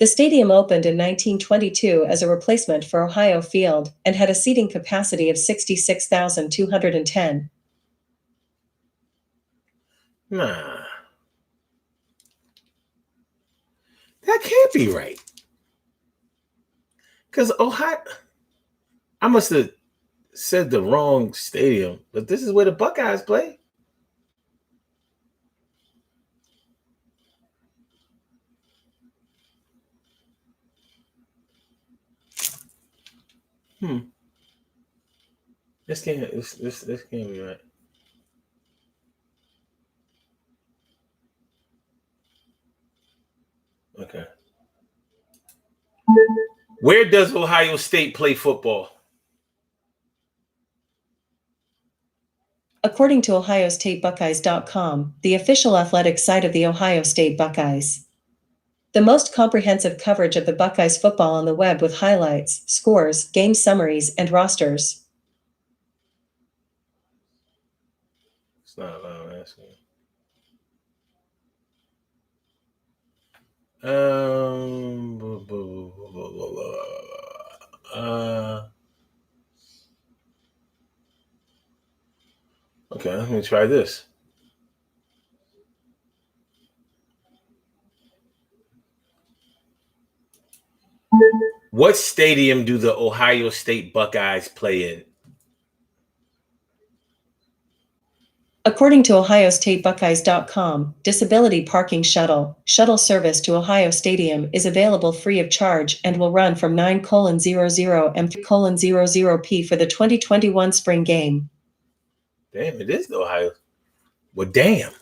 The stadium opened in 1922 as a replacement for Ohio Field and had a seating capacity of 66,210. Nah, that can't be right. Because Ohio, I must have said the wrong stadium, but this is where the Buckeyes play. This can't be right. Okay. Where does Ohio State play football? According to OhioStateBuckeyes.com, the official athletic site of the Ohio State Buckeyes. The most comprehensive coverage of the Buckeyes football on the web with highlights, scores, game summaries, and rosters. It's not what I'm asking. Okay, let me try this. What stadium do the Ohio State Buckeyes play in? According to OhioStateBuckeyes.com, disability parking shuttle service to Ohio Stadium is available free of charge and will run from 9:00 M 3:00 P for the 2021 spring game. Damn, it is the Ohio. Well, damn.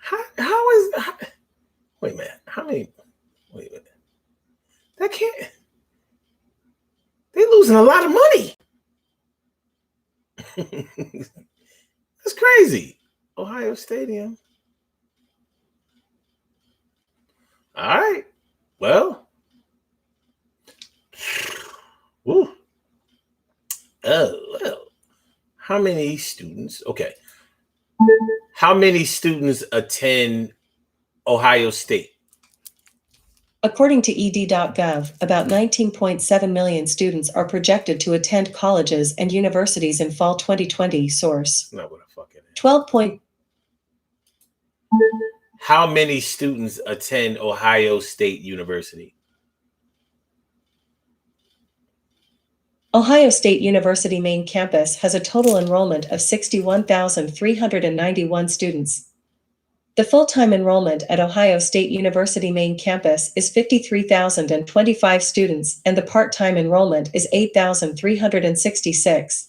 How is wait a minute. How many? Wait a minute. That can't. They're losing a lot of money. That's crazy. Ohio Stadium. All right. Well. Woo. Oh, well. How many students? Okay. How many students attend Ohio State? According to ed.gov, about 19.7 million students are projected to attend colleges and universities in fall 2020. Source. Not what I fucking. 12. How many students attend Ohio State University? Ohio State University main campus has a total enrollment of 61,391 students. The full-time enrollment at Ohio State University main campus is 53,025 students, and the part-time enrollment is 8,366.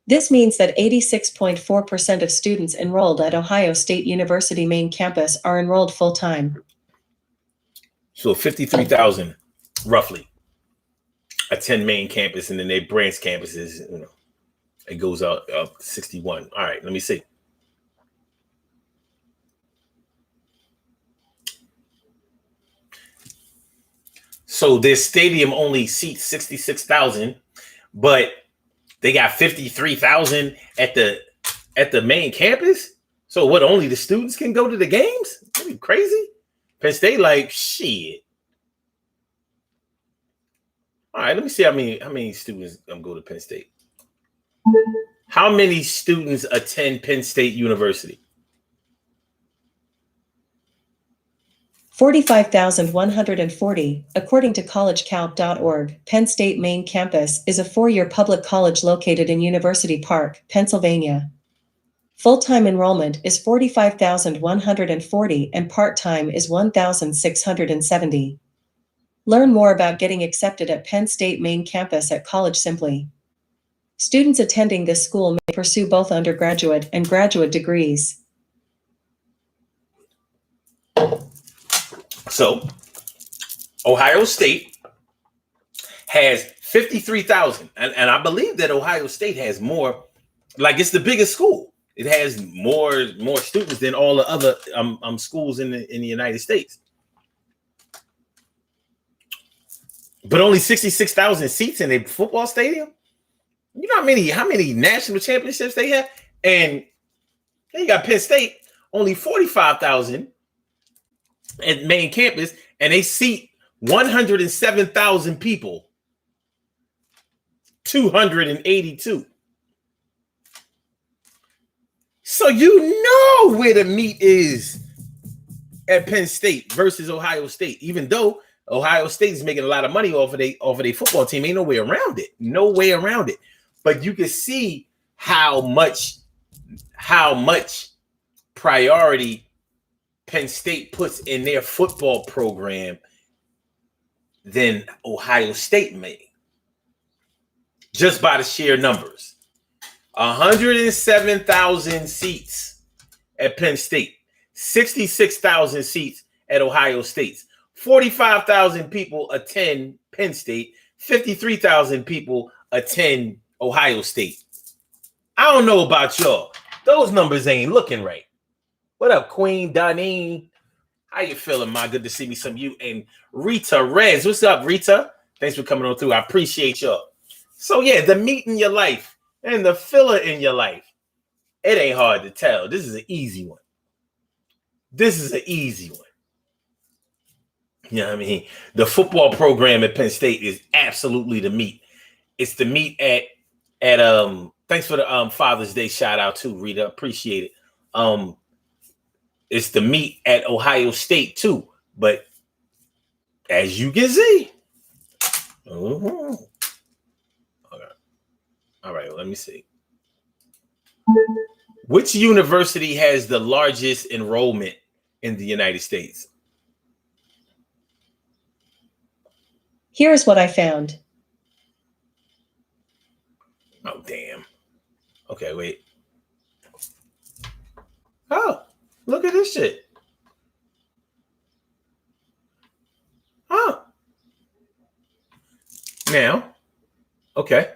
This means that 86.4% of students enrolled at Ohio State University main campus are enrolled full-time. So 53,000, roughly, attend main campus, and then they branch campuses, it goes up 61. All right, let me see. So this stadium only seats 66,000, but they got 53,000 at the main campus. So what? Only the students can go to the games? That'd be crazy. Penn State, like, shit. All right, let me see how many students go to Penn State. How many students attend Penn State University? 45,140. According to collegecalc.org, Penn State main campus is a four-year public college located in University Park, Pennsylvania. Full-time enrollment is 45,140 and part-time is 1,670. Learn more about getting accepted at Penn State main campus at College Simply. Students attending this school may pursue both undergraduate and graduate degrees. So, Ohio State has 53,000. And I believe that Ohio State has more, like it's the biggest school. It has more students than all the other schools in the United States. But only 66,000 seats in a football stadium? You know how many national championships they have? And then you got Penn State, only 45,000 at main campus, and they seat 107,000 people. 282. So you know where the meat is at Penn State versus Ohio State, even though Ohio State is making a lot of money off of their football team. Ain't no way around it. No way around it. But you can see how much priority Penn State puts in their football program than Ohio State may, just by the sheer numbers. 107,000 seats at Penn State, 66,000 seats at Ohio State. 45,000 people attend Penn State, 53,000 people attend Ohio State. I don't know about y'all. Those numbers ain't looking right. What up, Queen Donine? How you feeling, ma? Good to see me, some of you. And Rita Rez. What's up, Rita? Thanks for coming on through. I appreciate y'all. So, yeah, the meat in your life and the filler in your life. It ain't hard to tell. This is an easy one. This is an easy one. You know what I mean? The football program at Penn State is absolutely the meat. It's the meat at thanks for the Father's Day shout out too, Rita. Appreciate it. It's the meat at Ohio State too. But as you can see, okay. All right, let me see. Which university has the largest enrollment in the United States? Here's what I found. Oh, damn. Okay, wait. Oh, look at this shit. Oh. Now, okay.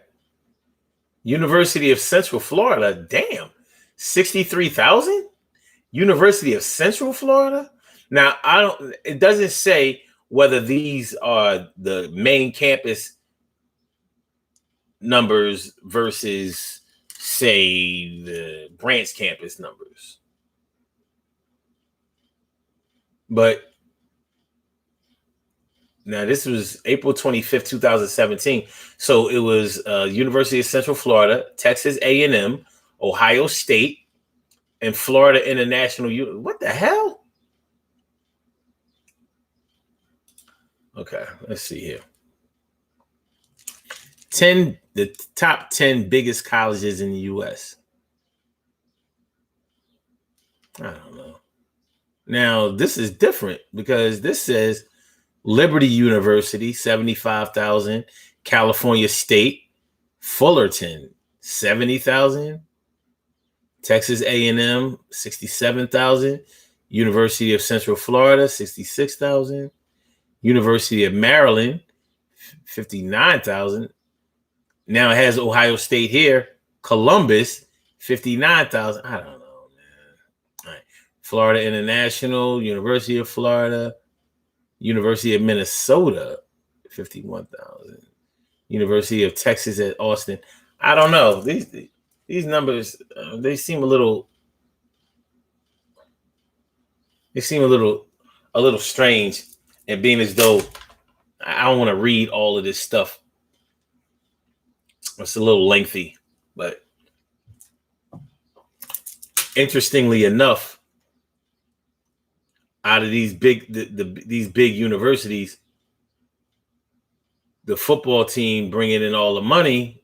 University of Central Florida, damn. 63,000? University of Central Florida? Now, it doesn't say whether these are the main campus numbers versus, say, the branch campus numbers. But now this was April 25th, 2017. So it was University of Central Florida, Texas A&M, Ohio State, and Florida International. What the hell? Okay, let's see here. The top 10 biggest colleges in the U.S. I don't know. Now, this is different because this says Liberty University, 75,000. California State, Fullerton, 70,000. Texas A&M, 67,000. University of Central Florida, 66,000. University of Maryland, 59,000. Now it has Ohio State here. Columbus, 59,000. I don't know, man. All right. Florida International, University of Florida, University of Minnesota, 51,000. University of Texas at Austin. I don't know. These numbers, they seem a little strange, and being as though I don't want to read all of this stuff. It's a little lengthy, but interestingly enough, out of these big universities, the football team bringing in all the money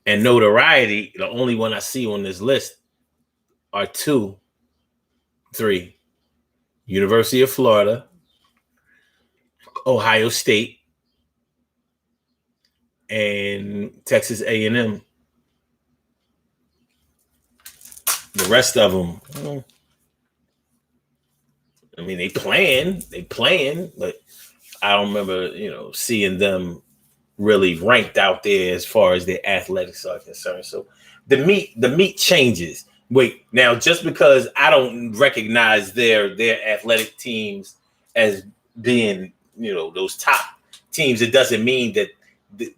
and notoriety, the only one I see on this list are three: University of Florida, Ohio State, and Texas A&M. The rest of them, I mean, they playing, but I don't remember, seeing them really ranked out there as far as their athletics are concerned. So the meat changes. Wait, now just because I don't recognize their athletic teams as being, those top teams, it doesn't mean that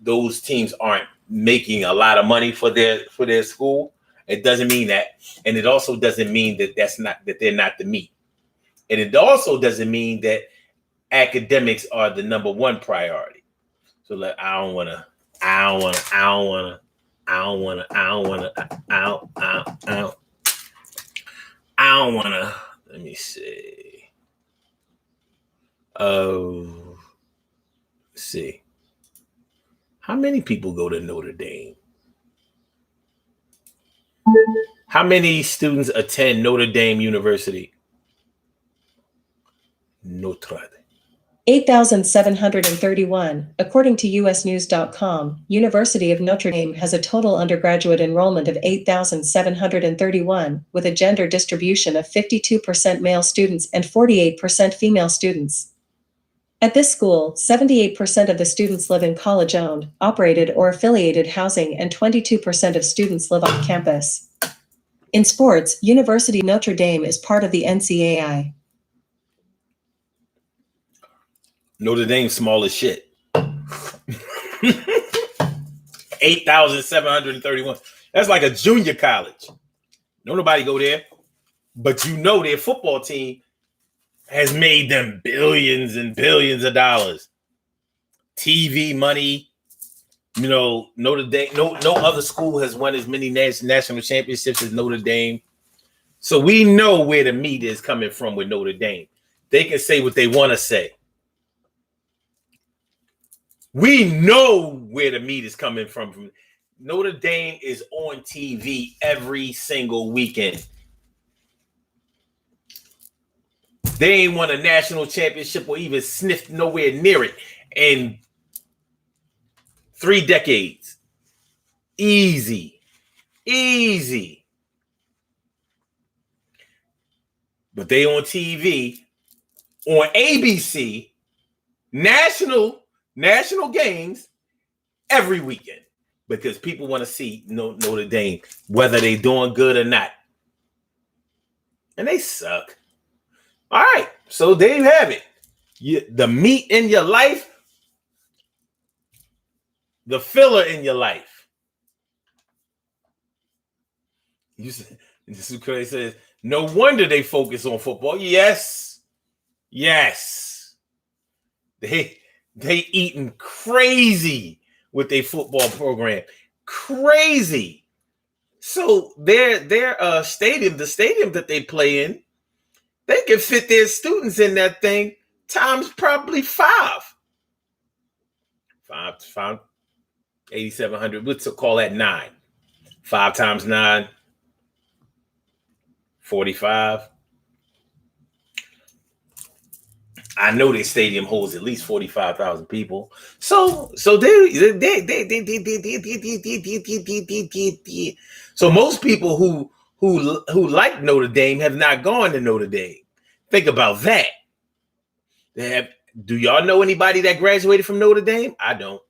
those teams aren't making a lot of money for their school. It doesn't mean that, and it also doesn't mean that they're not the meat, and it also doesn't mean that academics are the number one priority. So I don't want to. don't want to. Let me see. Let's see. How many people go to Notre Dame? How many students attend Notre Dame University? Notre Dame. 8,731. According to usnews.com, University of Notre Dame has a total undergraduate enrollment of 8,731, with a gender distribution of 52% male students and 48% female students. At this school, 78% of the students live in college-owned, operated or affiliated housing and 22% of students live on campus. In sports, University of Notre Dame is part of the NCAA. Notre Dame small as shit. 8,731. That's like a junior college. Don't nobody go there. But you know their football team has made them billions and billions of dollars. TV money. You know, Notre Dame, no other school has won as many national championships as Notre Dame. So we know where the meat is coming from with Notre Dame. They can say what they want to say. We know where the meat is coming from. Notre Dame is on TV every single weekend. They ain't won a national championship or even sniffed nowhere near it in 3 decades. Easy. But they on TV, on ABC, national games every weekend because people want to see Notre Dame, whether they doing good or not. And they suck. All right, so there you have it. The meat in your life, the filler in your life. This is crazy. Says, no wonder they focus on football. Yes. They eating crazy with their football program. Crazy. So their stadium, the stadium that they play in, they can fit their students in that thing times probably 5. 8,700. Let's call that 9. 5 times 9, 45. I know their stadium holds at least 45,000 people. So most people who like Notre Dame have not gone to Notre Dame. Think about that. Do y'all know anybody that graduated from Notre Dame? I don't.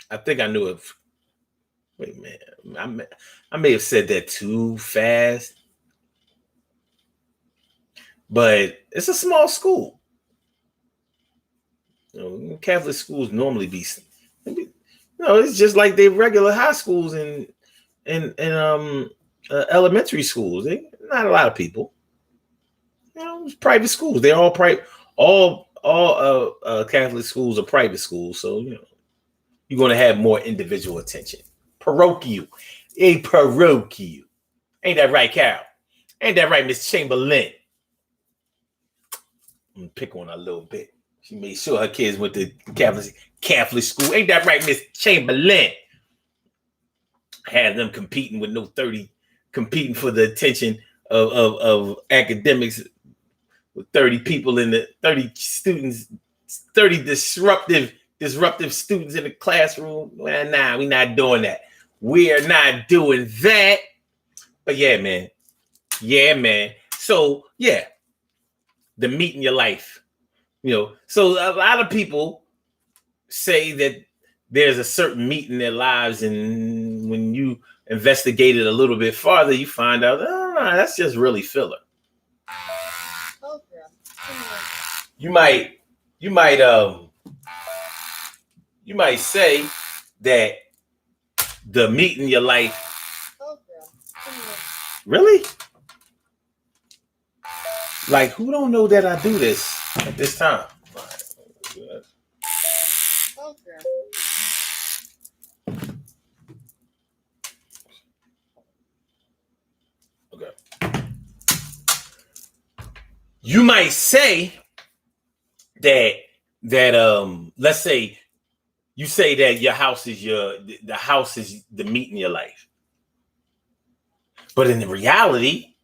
I think I knew it. Wait a minute. I may have said that too fast. But it's a small school. Catholic schools normally be, it's just like the regular high schools and elementary schools. Not a lot of people. It's private schools. They're all private. All Catholic schools are private schools. So you're going to have more individual attention. Parochial. Ain't that right, Carol? Ain't that right, Miss Chamberlain? I'm gonna pick on her a little bit. She made sure her kids went to Catholic school. Ain't that right, Miss Chamberlain? Had them competing with no 30, competing for the attention of academics with 30 people in the 30 students, 30 disruptive students in the classroom. Well, nah, we're not doing that. We're not doing that. But yeah, man. So yeah. The meat in your life, So a lot of people say that there's a certain meat in their lives, and when you investigate it a little bit farther, you find out, that's just really filler. You might say that the meat in your life. Really? Like, who don't know that I do this at this time? You might say that let's say you say that your house is the house is the meat in your life. But in reality,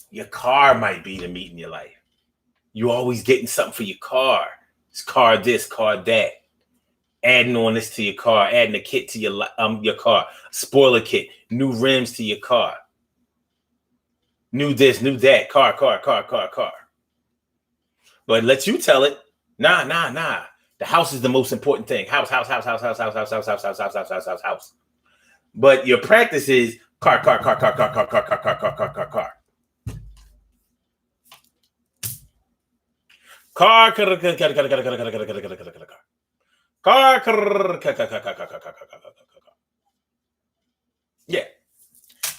your car might be the meat in your life. You're always getting something for your car. It's car this, car that. Adding on this to your car, adding a kit to your car, spoiler kit, new rims to your car. New this, new that, car. But let you tell it, nah. The house is the most important thing. House. But your practice is car. Yeah.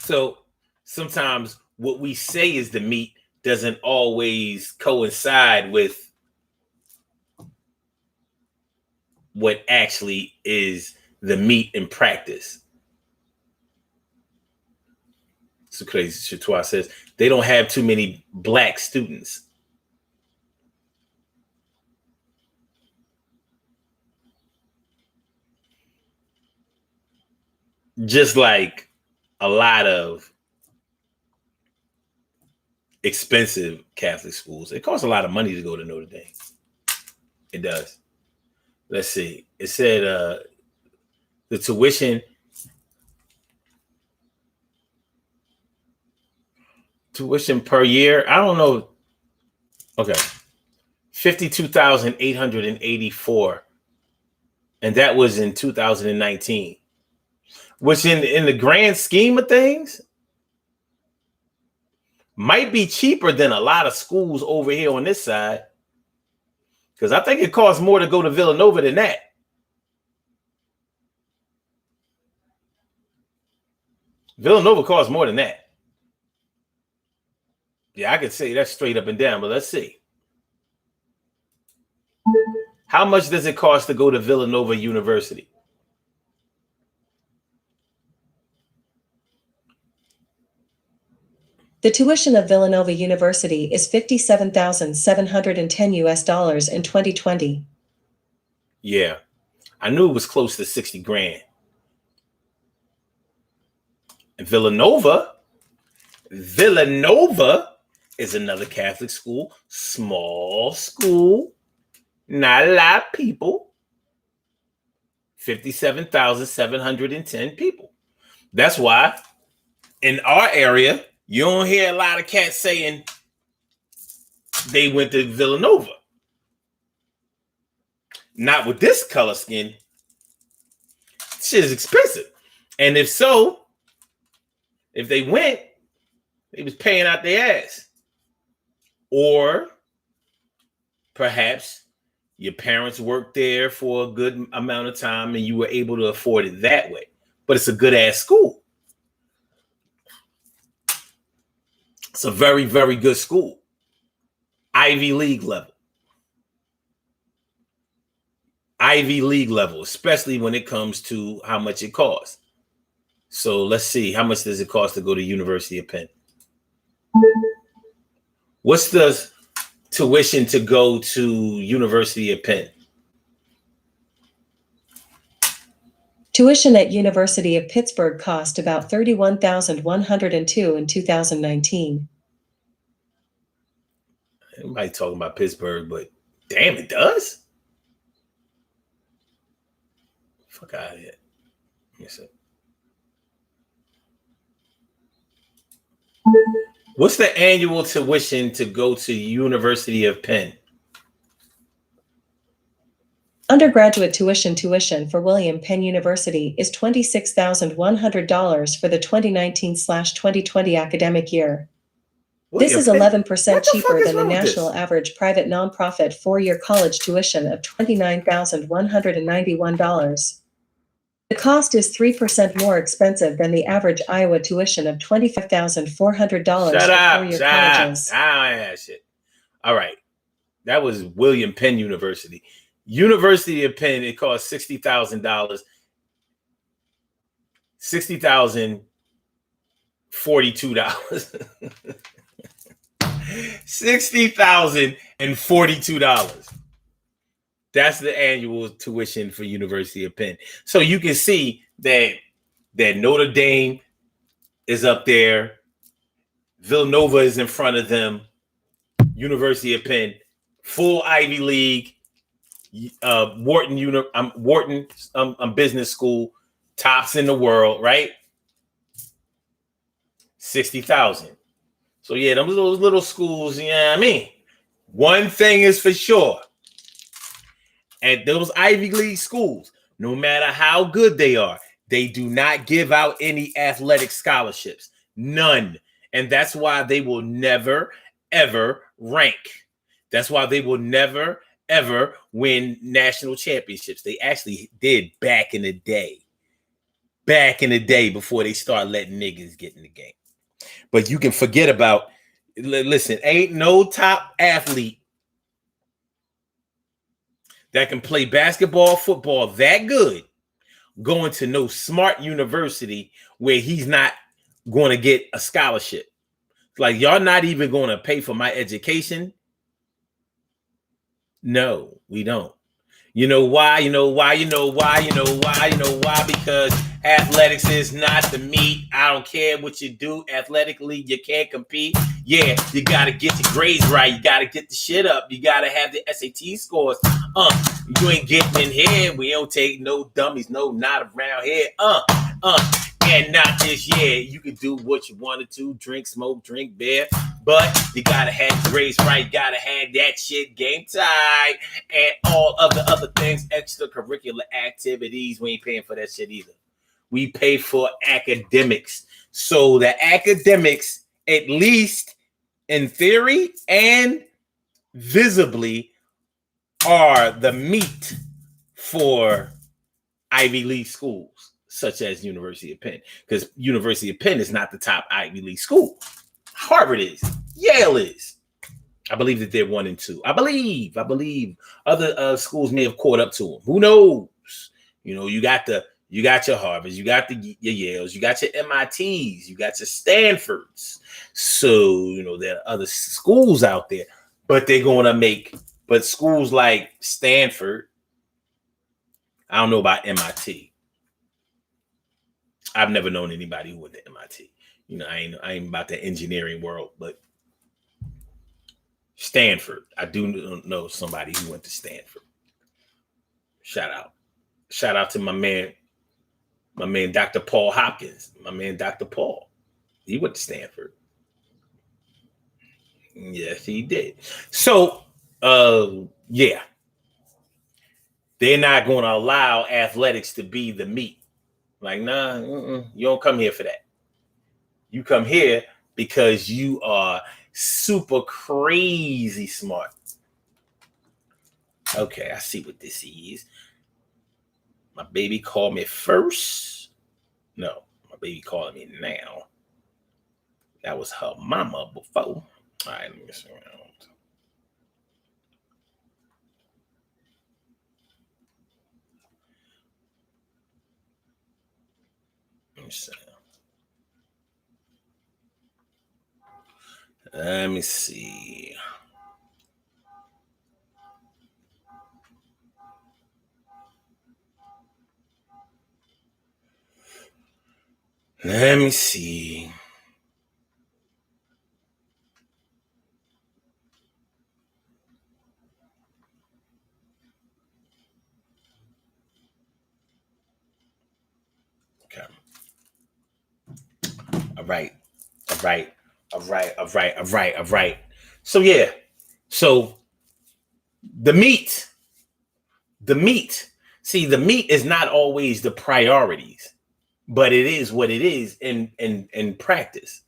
So sometimes what we say is the meat doesn't always coincide with what actually is the meat in practice. So crazy. Chatois says they don't have too many black students. Just like a lot of expensive Catholic schools. It costs a lot of money to go to Notre Dame. It does. Let's see. It said the tuition per year. I don't know. Okay. 52,884. And that was in 2019. Which in the grand scheme of things might be cheaper than a lot of schools over here on this side. Because I think it costs more to go to Villanova than that. Villanova costs more than that. Yeah, I could say that straight up and down, but let's see. How much does it cost to go to Villanova University? The tuition of Villanova University is $57,710 in 2020. Yeah, I knew it was close to 60 grand. And Villanova is another Catholic school, small school, not a lot of people, 57,710 people. That's why in our area, you don't hear a lot of cats saying they went to Villanova. Not with this color skin. Shit is expensive. And if so, if they went, they was paying out their ass. Or perhaps your parents worked there for a good amount of time and you were able to afford it that way. But it's a good ass school. It's a very, very good school. Ivy League level. Ivy League level, especially when it comes to how much it costs. So let's see, how much does it cost to go to University of Penn? What's the tuition to go to University of Penn? Tuition at University of Pittsburgh cost about $31,102 in 2019. Everybody talking about Pittsburgh, but damn, it does? Fuck out of here. Let me see. What's the annual tuition to go to University of Penn? Undergraduate tuition for William Penn University is $26,100 for the 2019/2020 academic year. This is 11% cheaper than the national average private nonprofit four-year college tuition of $29,191. The cost is 3% more expensive than the average Iowa tuition of $25,400 for four-year colleges. Shit. All right. That was William Penn University. University of Penn, it costs $60,000. $60,042. $60,042. That's the annual tuition for University of Penn. So you can see that Notre Dame is up there. Villanova is in front of them. University of Penn, full Ivy League. Wharton Business School, tops in the world, right? 60,000. So yeah, those little schools, you know what I mean? One thing is for sure. At those Ivy League schools, no matter how good they are, they do not give out any athletic scholarships. None. And that's why they will never, ever rank. That's why they will never, ever win national championships. They actually did back in the day. Back in the day before they start letting niggas get in the game. But you can forget about, listen, ain't no top athlete that can play basketball, football that good going to no smart university where he's not going to get a scholarship. Like, y'all not even going to pay for my education? No, we don't. You know why? Because athletics is not the meat. I don't care what you do. Athletically, you can't compete. Yeah, you got to get your grades right. You got to get the shit up. You got to have the SAT scores. You ain't getting in here. We don't take no dummies. No, not around here. And not this year. You can do what you wanted to. Drink, smoke, drink beer. But you got to have the grades right. You got to have that shit game tight. And all of the other things, extracurricular activities. We ain't paying for that shit either. We pay for academics. So the academics, at least in theory and visibly, are the meat for Ivy League schools, such as University of Penn. Because University of Penn is not the top Ivy League school. Harvard is. Yale is. I believe that they're 1 and 2. I believe other schools may have caught up to them. Who knows? You know, you got your Harvards, you got your Yales, you got your MITs, you got your Stanfords. So, you know, there are other schools out there, but they're going to but schools like Stanford, I don't know about MIT. I've never known anybody who went to MIT. You know, I ain't about the engineering world, but Stanford, I do know somebody who went to Stanford. Shout out to my man, Dr. Paul Hopkins. My man, Dr. Paul. He went to Stanford. Yes, he did. So, yeah. They're not going to allow athletics to be the meat. Like, nah, you don't come here for that. You come here because you are super crazy smart. Okay, I see what this is. My baby called me first. No, my baby calling me now. That was her mama before. All right, let me see around. Let me see. Let me see. Okay. All right. So yeah. So the meat. See, the meat is not always the priorities, but it is what it is in practice.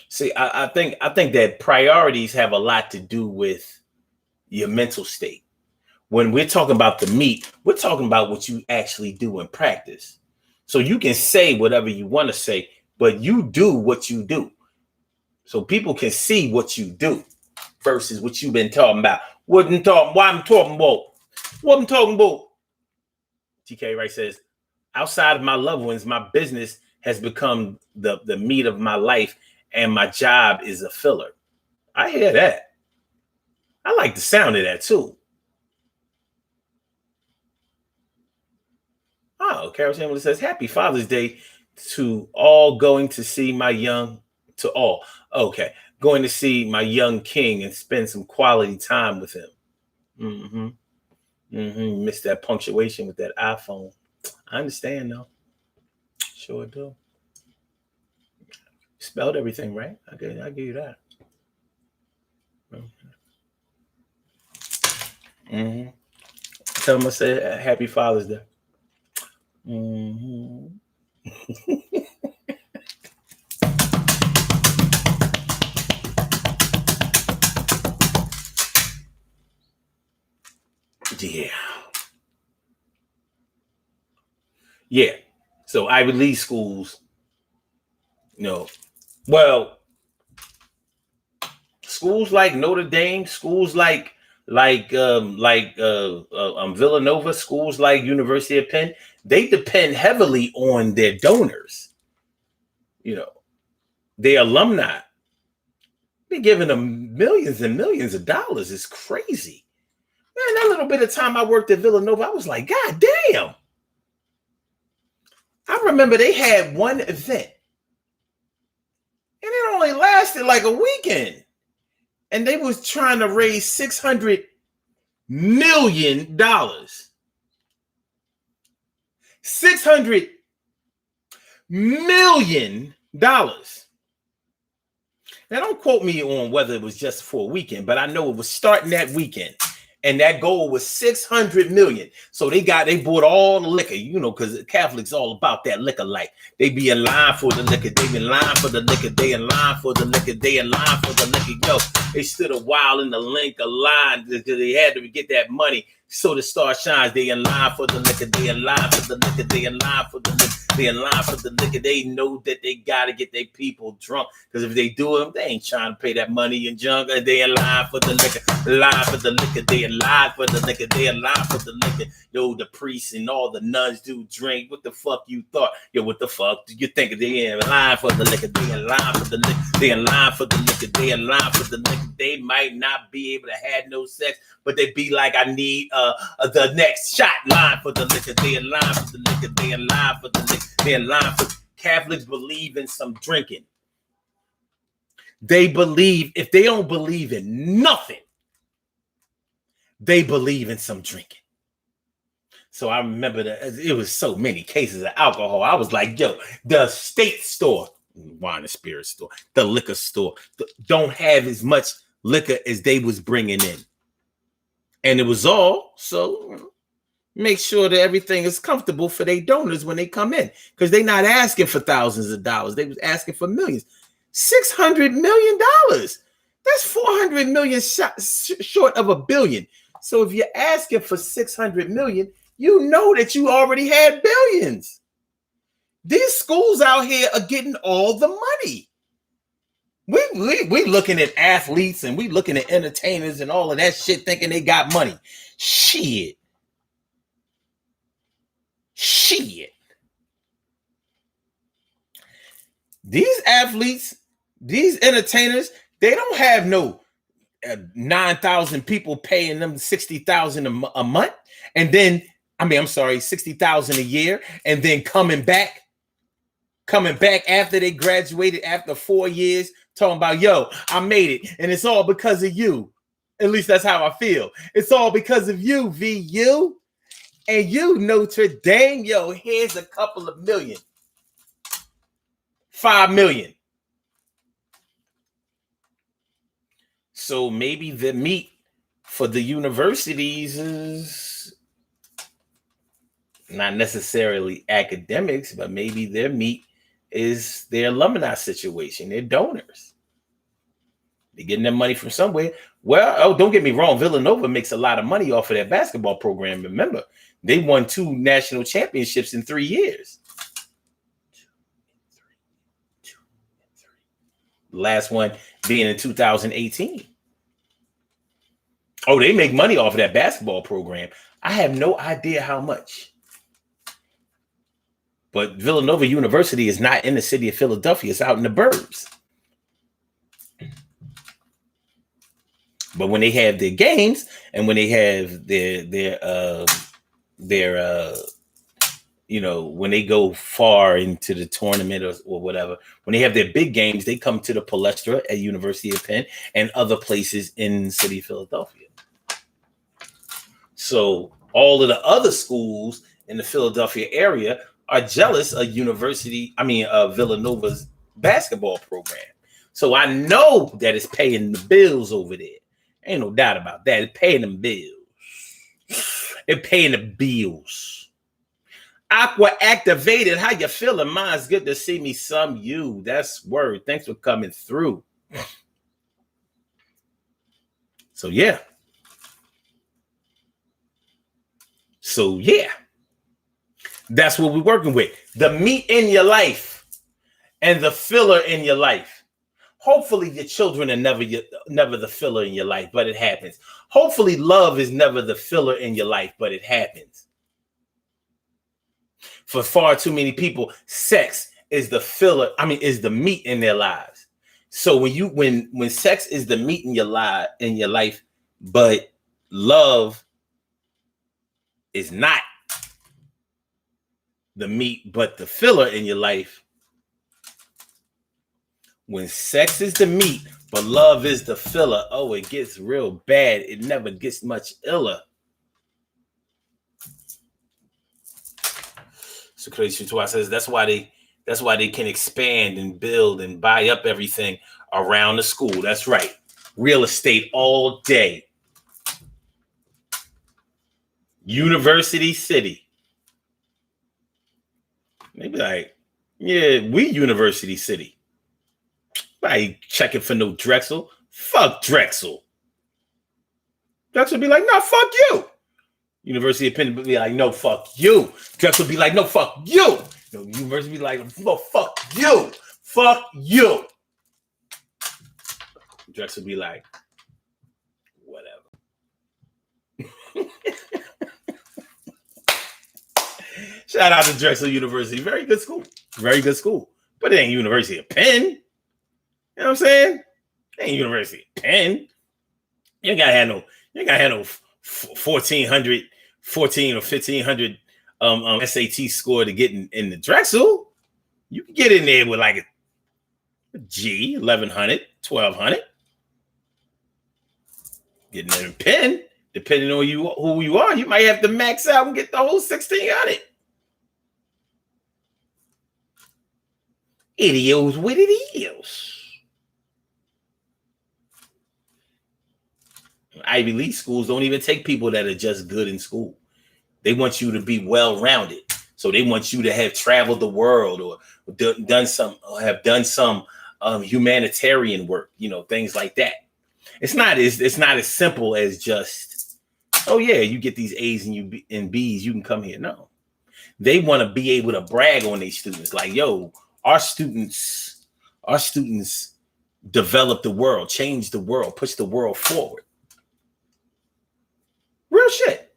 See, I think that priorities have a lot to do with your mental state. When we're talking about the meat, we're talking about what you actually do in practice. So you can say whatever you want to say, but you do what you do. So people can see what you do versus what you've been talking about. What I'm talking about. TK Wright says, outside of my loved ones, my business has become the meat of my life, and my job is a filler. I hear that. I like the sound of that too. Oh, Carol Chamberlain says, Happy Father's Day to all going to see my young, to all. Okay. Going to see my young king and spend some quality time with him. Mm-hmm. Mm-hmm. Missed that punctuation with that iPhone. I understand though. Sure do. Spelled everything right. I give you that. Mm-hmm. Tell him I said Happy Father's Day. Mm-hmm. Yeah. Yeah. So Ivy League schools, well, schools like Notre Dame, schools like Villanova, schools like University of Penn, they depend heavily on their donors. Their alumni. They're giving them millions and millions of dollars. It's crazy. Man, that little bit of time I worked at Villanova, I was like, God damn. I remember they had one event and it only lasted like a weekend. And they was trying to raise $600 million. $600 million. Now, don't quote me on whether it was just for a weekend, but I know it was starting that weekend. And that goal was 600 million. So they bought all the liquor, because Catholics all about that liquor life. They be in line for the liquor. They be in line for the liquor. They in line for the liquor. They in line for the liquor. They stood a while in the line because they had to get that money. So the star shines. They in line for the liquor. They in line for the liquor. They in line for the liquor. They in line for the liquor. They know that they got to get their people drunk. Because if they do it, they ain't trying to pay that money in junk. They in line for the liquor. Line for the liquor. They in line for the liquor. They in line for the liquor. The priests and all the nuns do drink. What the fuck you thought? What the fuck do you think? They in line for the liquor. They in line for the liquor. They in line for the liquor. They in line for the liquor. They might not be able to have no sex, but they be like, I need the next shot. Line for the liquor. They in line for the liquor. They in line for the liquor. They in line for. Catholics believe in some drinking. They believe, if they don't believe in nothing, they believe in some drinking. So I remember that it was so many cases of alcohol. I was like, the state store, wine and spirit store, the liquor store, don't have as much liquor as they was bringing in. And it was all, so make sure that everything is comfortable for their donors when they come in. Because they're not asking for thousands of dollars. They was asking for millions. $600 million. That's 400 million short of $1 billion. So if you're asking for 600 million, you know that you already had billions. These schools out here are getting all the money. We looking at athletes and we looking at entertainers and all of that shit thinking they got money. Shit. These athletes, these entertainers, they don't have no 9,000 people paying them 60,000 a month, and then I'm sorry, 60,000 a year, and then coming back after they graduated after 4 years, talking about I made it, and it's all because of you. At least that's how I feel. It's all because of you, VU, and Notre Dame. Here's a couple of million. 5 million. So maybe the meat for the universities is not necessarily academics, but maybe their meat is their alumni situation, their donors. They're getting their money from somewhere. Well, don't get me wrong. Villanova makes a lot of money off of their basketball program. Remember, they won 2 national championships in 3 years. The last one being in 2018. Oh, they make money off of that basketball program. I have no idea how much. But Villanova University is not in the city of Philadelphia. It's out in the burbs. But when they have their games and when they have their when they go far into the tournament or whatever, when they have their big games, they come to the Palestra at University of Penn and other places in the city of Philadelphia. So all of the other schools in the Philadelphia area are jealous of Villanova's basketball program. So I know that it's paying the bills over there. Ain't no doubt about that. It's paying them bills. It's paying the bills. Aqua activated. How you feeling? Mine's good to see me. Some you. That's word. Thanks for coming through. So yeah. That's what we're working with. The meat in your life and the filler in your life. Hopefully your children are never the filler in your life, but it happens. Hopefully love is never the filler in your life, but it happens. For far too many people, sex is the filler. Is the meat in their lives. So when sex is the meat in your life, but love is not the meat, but the filler in your life. When sex is the meat, but love is the filler, oh, it gets real bad. It never gets much iller. So Crazy Twice says that's why they can expand and build and buy up everything around the school. That's right. Real estate all day. University City. Maybe like, yeah, we University City. I ain't checking for no Drexel. Fuck Drexel. Drexel be like, no, fuck you. University of Penn be like, no, fuck you. Drexel be like, no, fuck you. University be like, no, fuck you. Fuck you. Drexel be like, whatever. Shout out to Drexel University. Very good school. Very good school. But it ain't University of Penn. You know what I'm saying? It ain't University of Penn. You ain't gotta have no 1400 or 1500 SAT score to get in the Drexel. You can get in there with like a G, 1100, 1200. Getting in Penn, depending on who you are, you might have to max out and get the whole 1600. It is what it is. Ivy League schools don't even take people that are just good in school. They want you to be well-rounded. So they want you to have traveled the world or done some humanitarian work, things like that. It's not as simple as just, oh yeah, you get these A's and B's, you can come here. No. They want to be able to brag on their students. Like, yo, our students develop the world, change the world, push the world forward. Real shit.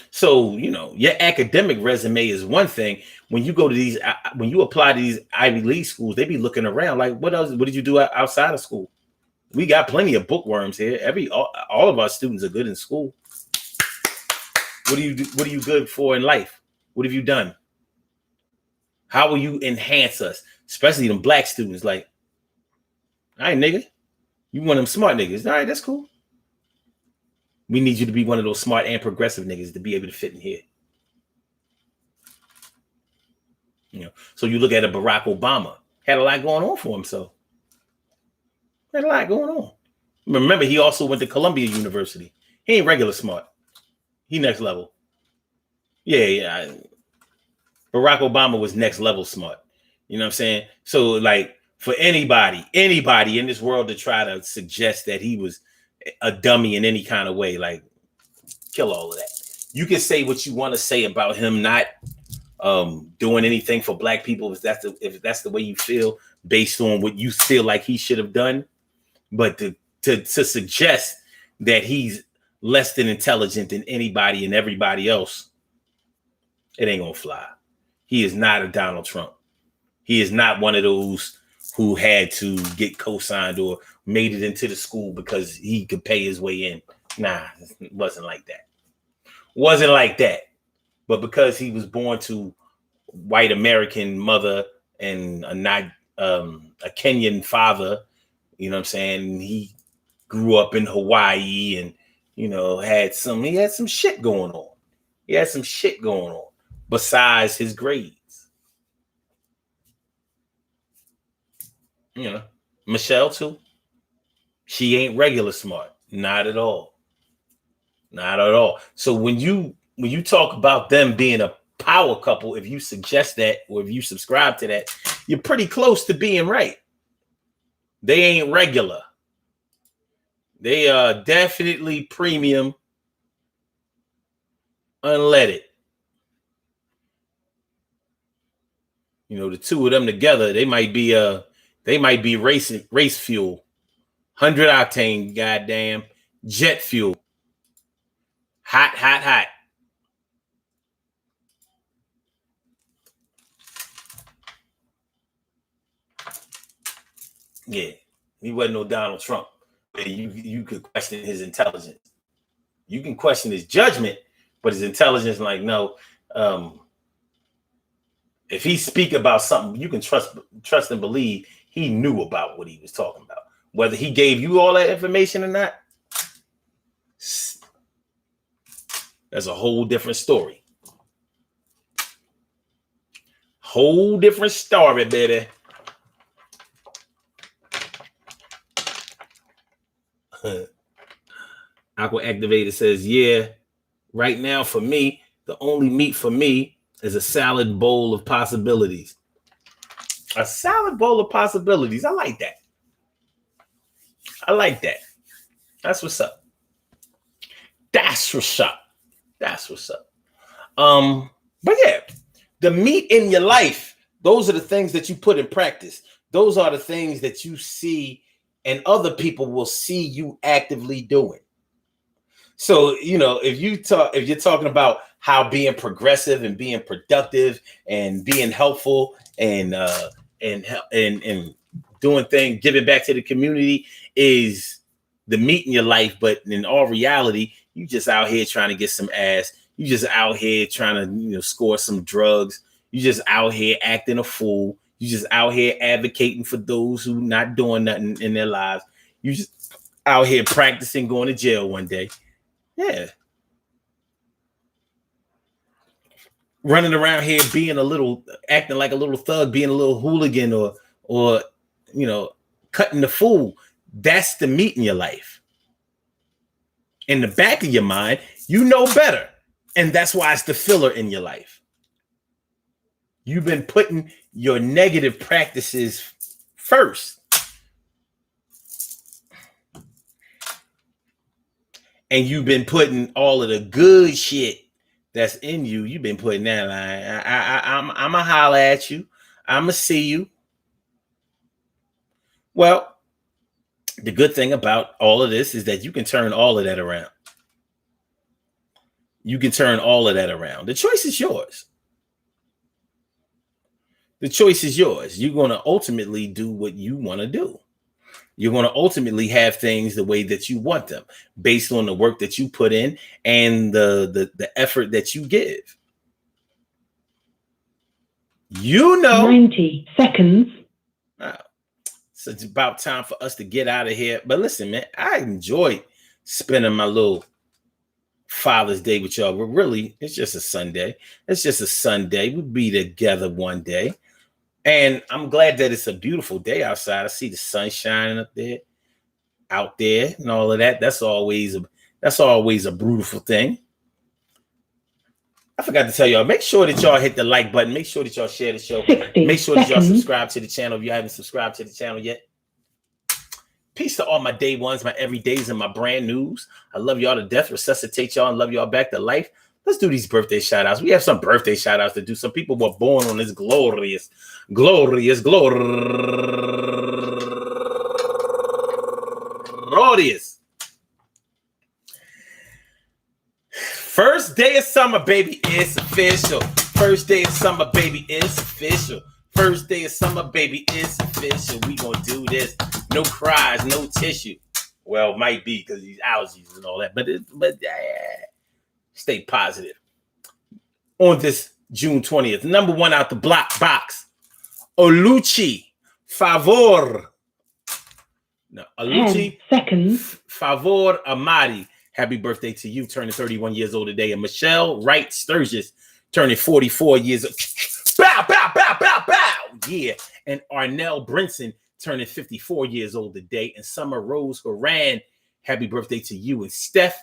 So, your academic resume is one thing. When you go to when you apply to these Ivy League schools, they be looking around like, what else? What did you do outside of school? We got plenty of bookworms here. All of our students are good in school. What do you do? What are you good for in life? What have you done? How will you enhance us? Especially them black students. Like, all right, nigga. You one of them smart niggas. All right, that's cool. We need you to be one of those smart and progressive niggas to be able to fit in here. So you look at a Barack Obama, had a lot going on for himself. Had a lot going on. Remember, he also went to Columbia University. He ain't regular smart. He next level. Yeah. Barack Obama was next level smart. You know what I'm saying? So like for anybody in this world to try to suggest that he was a dummy in any kind of way, like kill all of that. You can say what you want to say about him not doing anything for black people if that's the way you feel based on what you feel like he should have done. But to suggest that he's less than intelligent than anybody and everybody else, it ain't gonna fly. He is not a Donald Trump. He is not one of those who had to get co-signed or made it into the school because he could pay his way in. Nah, it wasn't like that. Wasn't like that. But because he was born to white American mother and a Kenyan father, you know what I'm saying? He grew up in Hawaii and, you know, he had some shit going on. He had some shit going on besides his grades. You know, Michelle too. She ain't regular smart. Not at all. Not at all. So when you talk about them being a power couple, if you suggest that or if you subscribe to that, you're pretty close to being right. They ain't regular. They are definitely premium unleaded. You know, the two of them together, they might be race fuel. 100 octane, goddamn, jet fuel. Hot, hot, hot. Yeah, he wasn't no Donald Trump. You could question his intelligence. You can question his judgment, but his intelligence, like, no. If he speak about something, you can trust and believe he knew about what he was talking about. Whether he gave you all that information or not, that's a whole different story. Whole different story, baby. Aqua Activator says, yeah, right now for me, the only meat for me is a salad bowl of possibilities. A salad bowl of possibilities. I like that. I like that. That's what's up. That's what's up. That's what's up. But yeah, the meat in your life, those are the things that you put in practice. Those are the things that you see and other people will see you actively doing. So, you know, if you're talking about how being progressive and being productive and being helpful and doing things, giving back to the community is the meat in your life, but in all reality, you just out here trying to get some ass. You just out here trying to, you know, score some drugs. You just out here acting a fool. You just out here advocating for those who not doing nothing in their lives. You just out here practicing going to jail one day. Yeah. Running around here acting like a little thug, being a little hooligan or you know, cutting the fool. That's the meat in your life. In the back of your mind, you know better. And that's why it's the filler in your life. You've been putting your negative practices first. And you've been putting all of the good shit that's in you. You've been putting that line. I'm going to holler at you. I'm going to see you. Well, the good thing about all of this is that you can turn all of that around. You can turn all of that around. The choice is yours. The choice is yours. You're going to ultimately do what you want to do. You're going to ultimately have things the way that you want them, based on the work that you put in and the effort that you give. You know. 90 seconds. So it's about time for us to get out of here. But listen, man, I enjoyed spending my little Father's Day with y'all. But really, it's just a Sunday. It's just a Sunday. We'll be together one day. And I'm glad that it's a beautiful day outside. I see the sun shining out there and all of that. That's always a beautiful thing. I forgot to tell y'all, make sure that y'all hit the like button. Make sure that y'all share the show. Make sure that y'all subscribe to the channel if you haven't subscribed to the channel yet. Peace to all my day ones, my everydays, and my brand news. I love y'all to death, resuscitate y'all, and love y'all back to life. Let's do these birthday shout outs. We have some birthday shout outs to do. Some people were born on this glorious first day of summer, baby, it's official. First day of summer, baby, it's official. First day of summer, baby, it's official. We gonna do this. No cries, no tissue. Well, might be because these allergies and all that, but stay positive. On this June 20th, number one out the block box, Oluchi Favor. No, Oluchi 10 seconds. Favor Amadi. Happy birthday to you, turning 31 years old today. And Michelle Wright Sturgis, turning 44 years old. Bow, bow, bow, bow, bow. Yeah. And Arnell Brinson, turning 54 years old today. And Summer Rose Horan, happy birthday to you. And Steph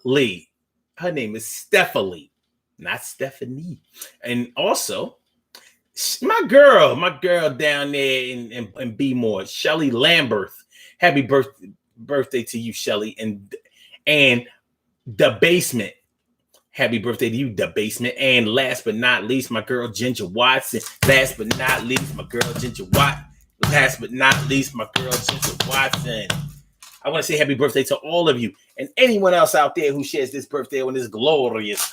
Lee. Her name is Stephanie, not Stephanie. And also, my girl down there in B-More, Shelly Lamberth. Happy birthday to you, Shelly. And The Basement. Happy birthday to you, The Basement. And last but not least, my girl Ginger Watson. Last but not least, my girl Ginger Watson. Last but not least, my girl Ginger Watson. I want to say happy birthday to all of you and anyone else out there who shares this birthday on this glorious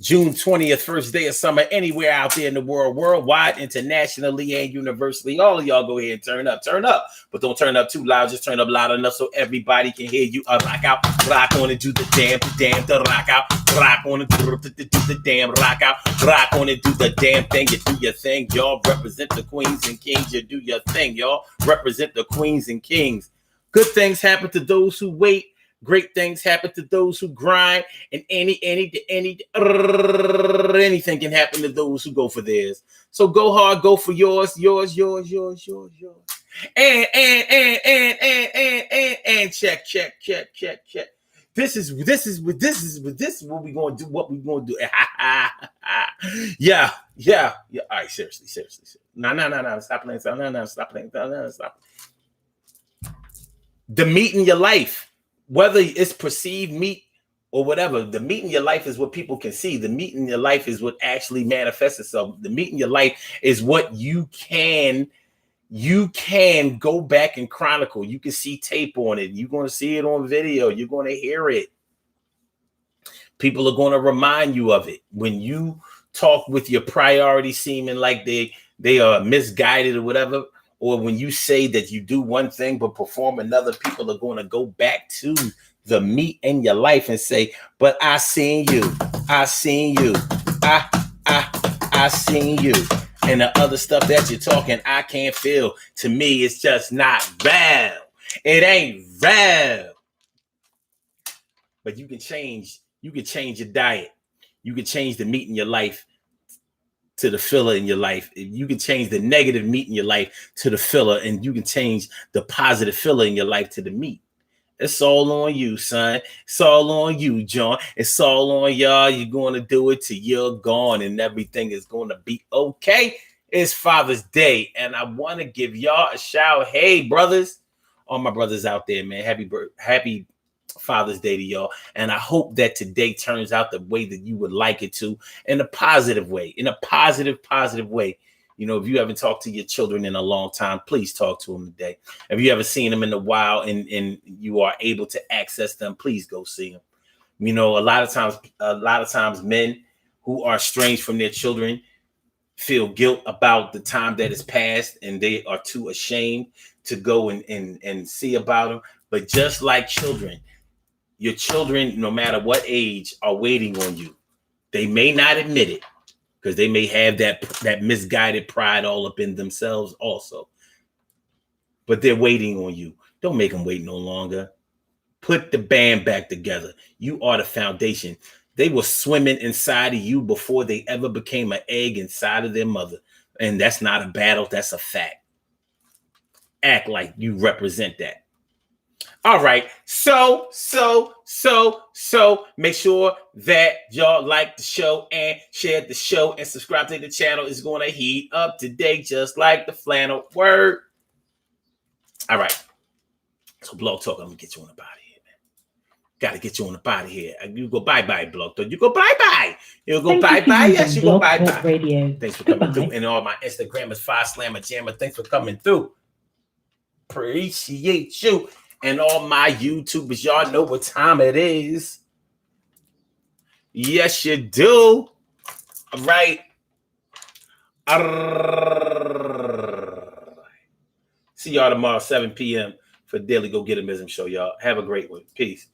June 20th, first day of summer, anywhere out there in the world, worldwide, internationally, and universally. All of y'all go ahead and turn up, but don't turn up too loud. Just turn up loud enough so everybody can hear you. Rock out, rock on and do the damn, the rock out, rock on and do the damn, rock out, rock on and do the damn thing. You do your thing, y'all. Represent the queens and kings. You do your thing, y'all. Represent the queens and kings. Good things happen to those who wait. Great things happen to those who grind, and anything can happen to those who go for theirs. So go hard, go for yours. And check. This is what we gonna do. What we gonna do? Yeah. All right, seriously. No. Stop playing. Stop playing. Stop. The meat in your life. Whether it's perceived meat or whatever, the meat in your life is what people can see. The meat in your life is what actually manifests itself. The meat in your life is what you can go back and chronicle. You can see tape on it. You're going to see it on video. You're going to hear it. People are going to remind you of it. When you talk with your priorities seeming like they are misguided or whatever, or when you say that you do one thing but perform another, people are going to go back to the meat in your life and say, but I seen you. I seen you. I seen you. And the other stuff that you're talking, I can't feel. To me, it's just not real. It ain't real. But you can change your diet. You can change the meat in your life to the filler in your life. You can change the negative meat in your life to the filler, and you can change the positive filler in your life to the meat. It's all on you, son. It's all on you, John. It's all on y'all. You're going to do it till you're gone, and everything is going to be okay. It's Father's Day, and I want to give y'all a shout. Hey, brothers, all my brothers out there, man. Happy Father's Day to y'all. And I hope that today turns out the way that you would like it to, in a positive way, positive way. You know, if you haven't talked to your children in a long time, please talk to them today. If you haven't seen them in a while and you are able to access them, please go see them. You know, a lot of times men who are estranged from their children feel guilt about the time that has passed, and they are too ashamed to go and see about them. But just like children, your children, no matter what age, are waiting on you. They may not admit it because they may have that misguided pride all up in themselves also. But they're waiting on you. Don't make them wait no longer. Put the band back together. You are the foundation. They were swimming inside of you before they ever became an egg inside of their mother. And that's not a battle. That's a fact. Act like you represent that. All right. So make sure that y'all like the show and share the show and subscribe to the channel. It's going to heat up today, just like the flannel word. All right. So Blog Talk, I'm going to get you on the body here, man. Got to get you on the body here. You go bye-bye, Blog Talk. You go bye-bye. You go bye-bye. Yes, you go bye-bye. Radio. Thanks for coming through. And all my Instagrammers, Fire Slammer Jammer, thanks for coming through. Appreciate you. And all my YouTubers, y'all know what time it is. Yes, you do. All right. See y'all tomorrow, 7 p.m. for Daily Go Get 'Emism Show, y'all. Have a great one. Peace.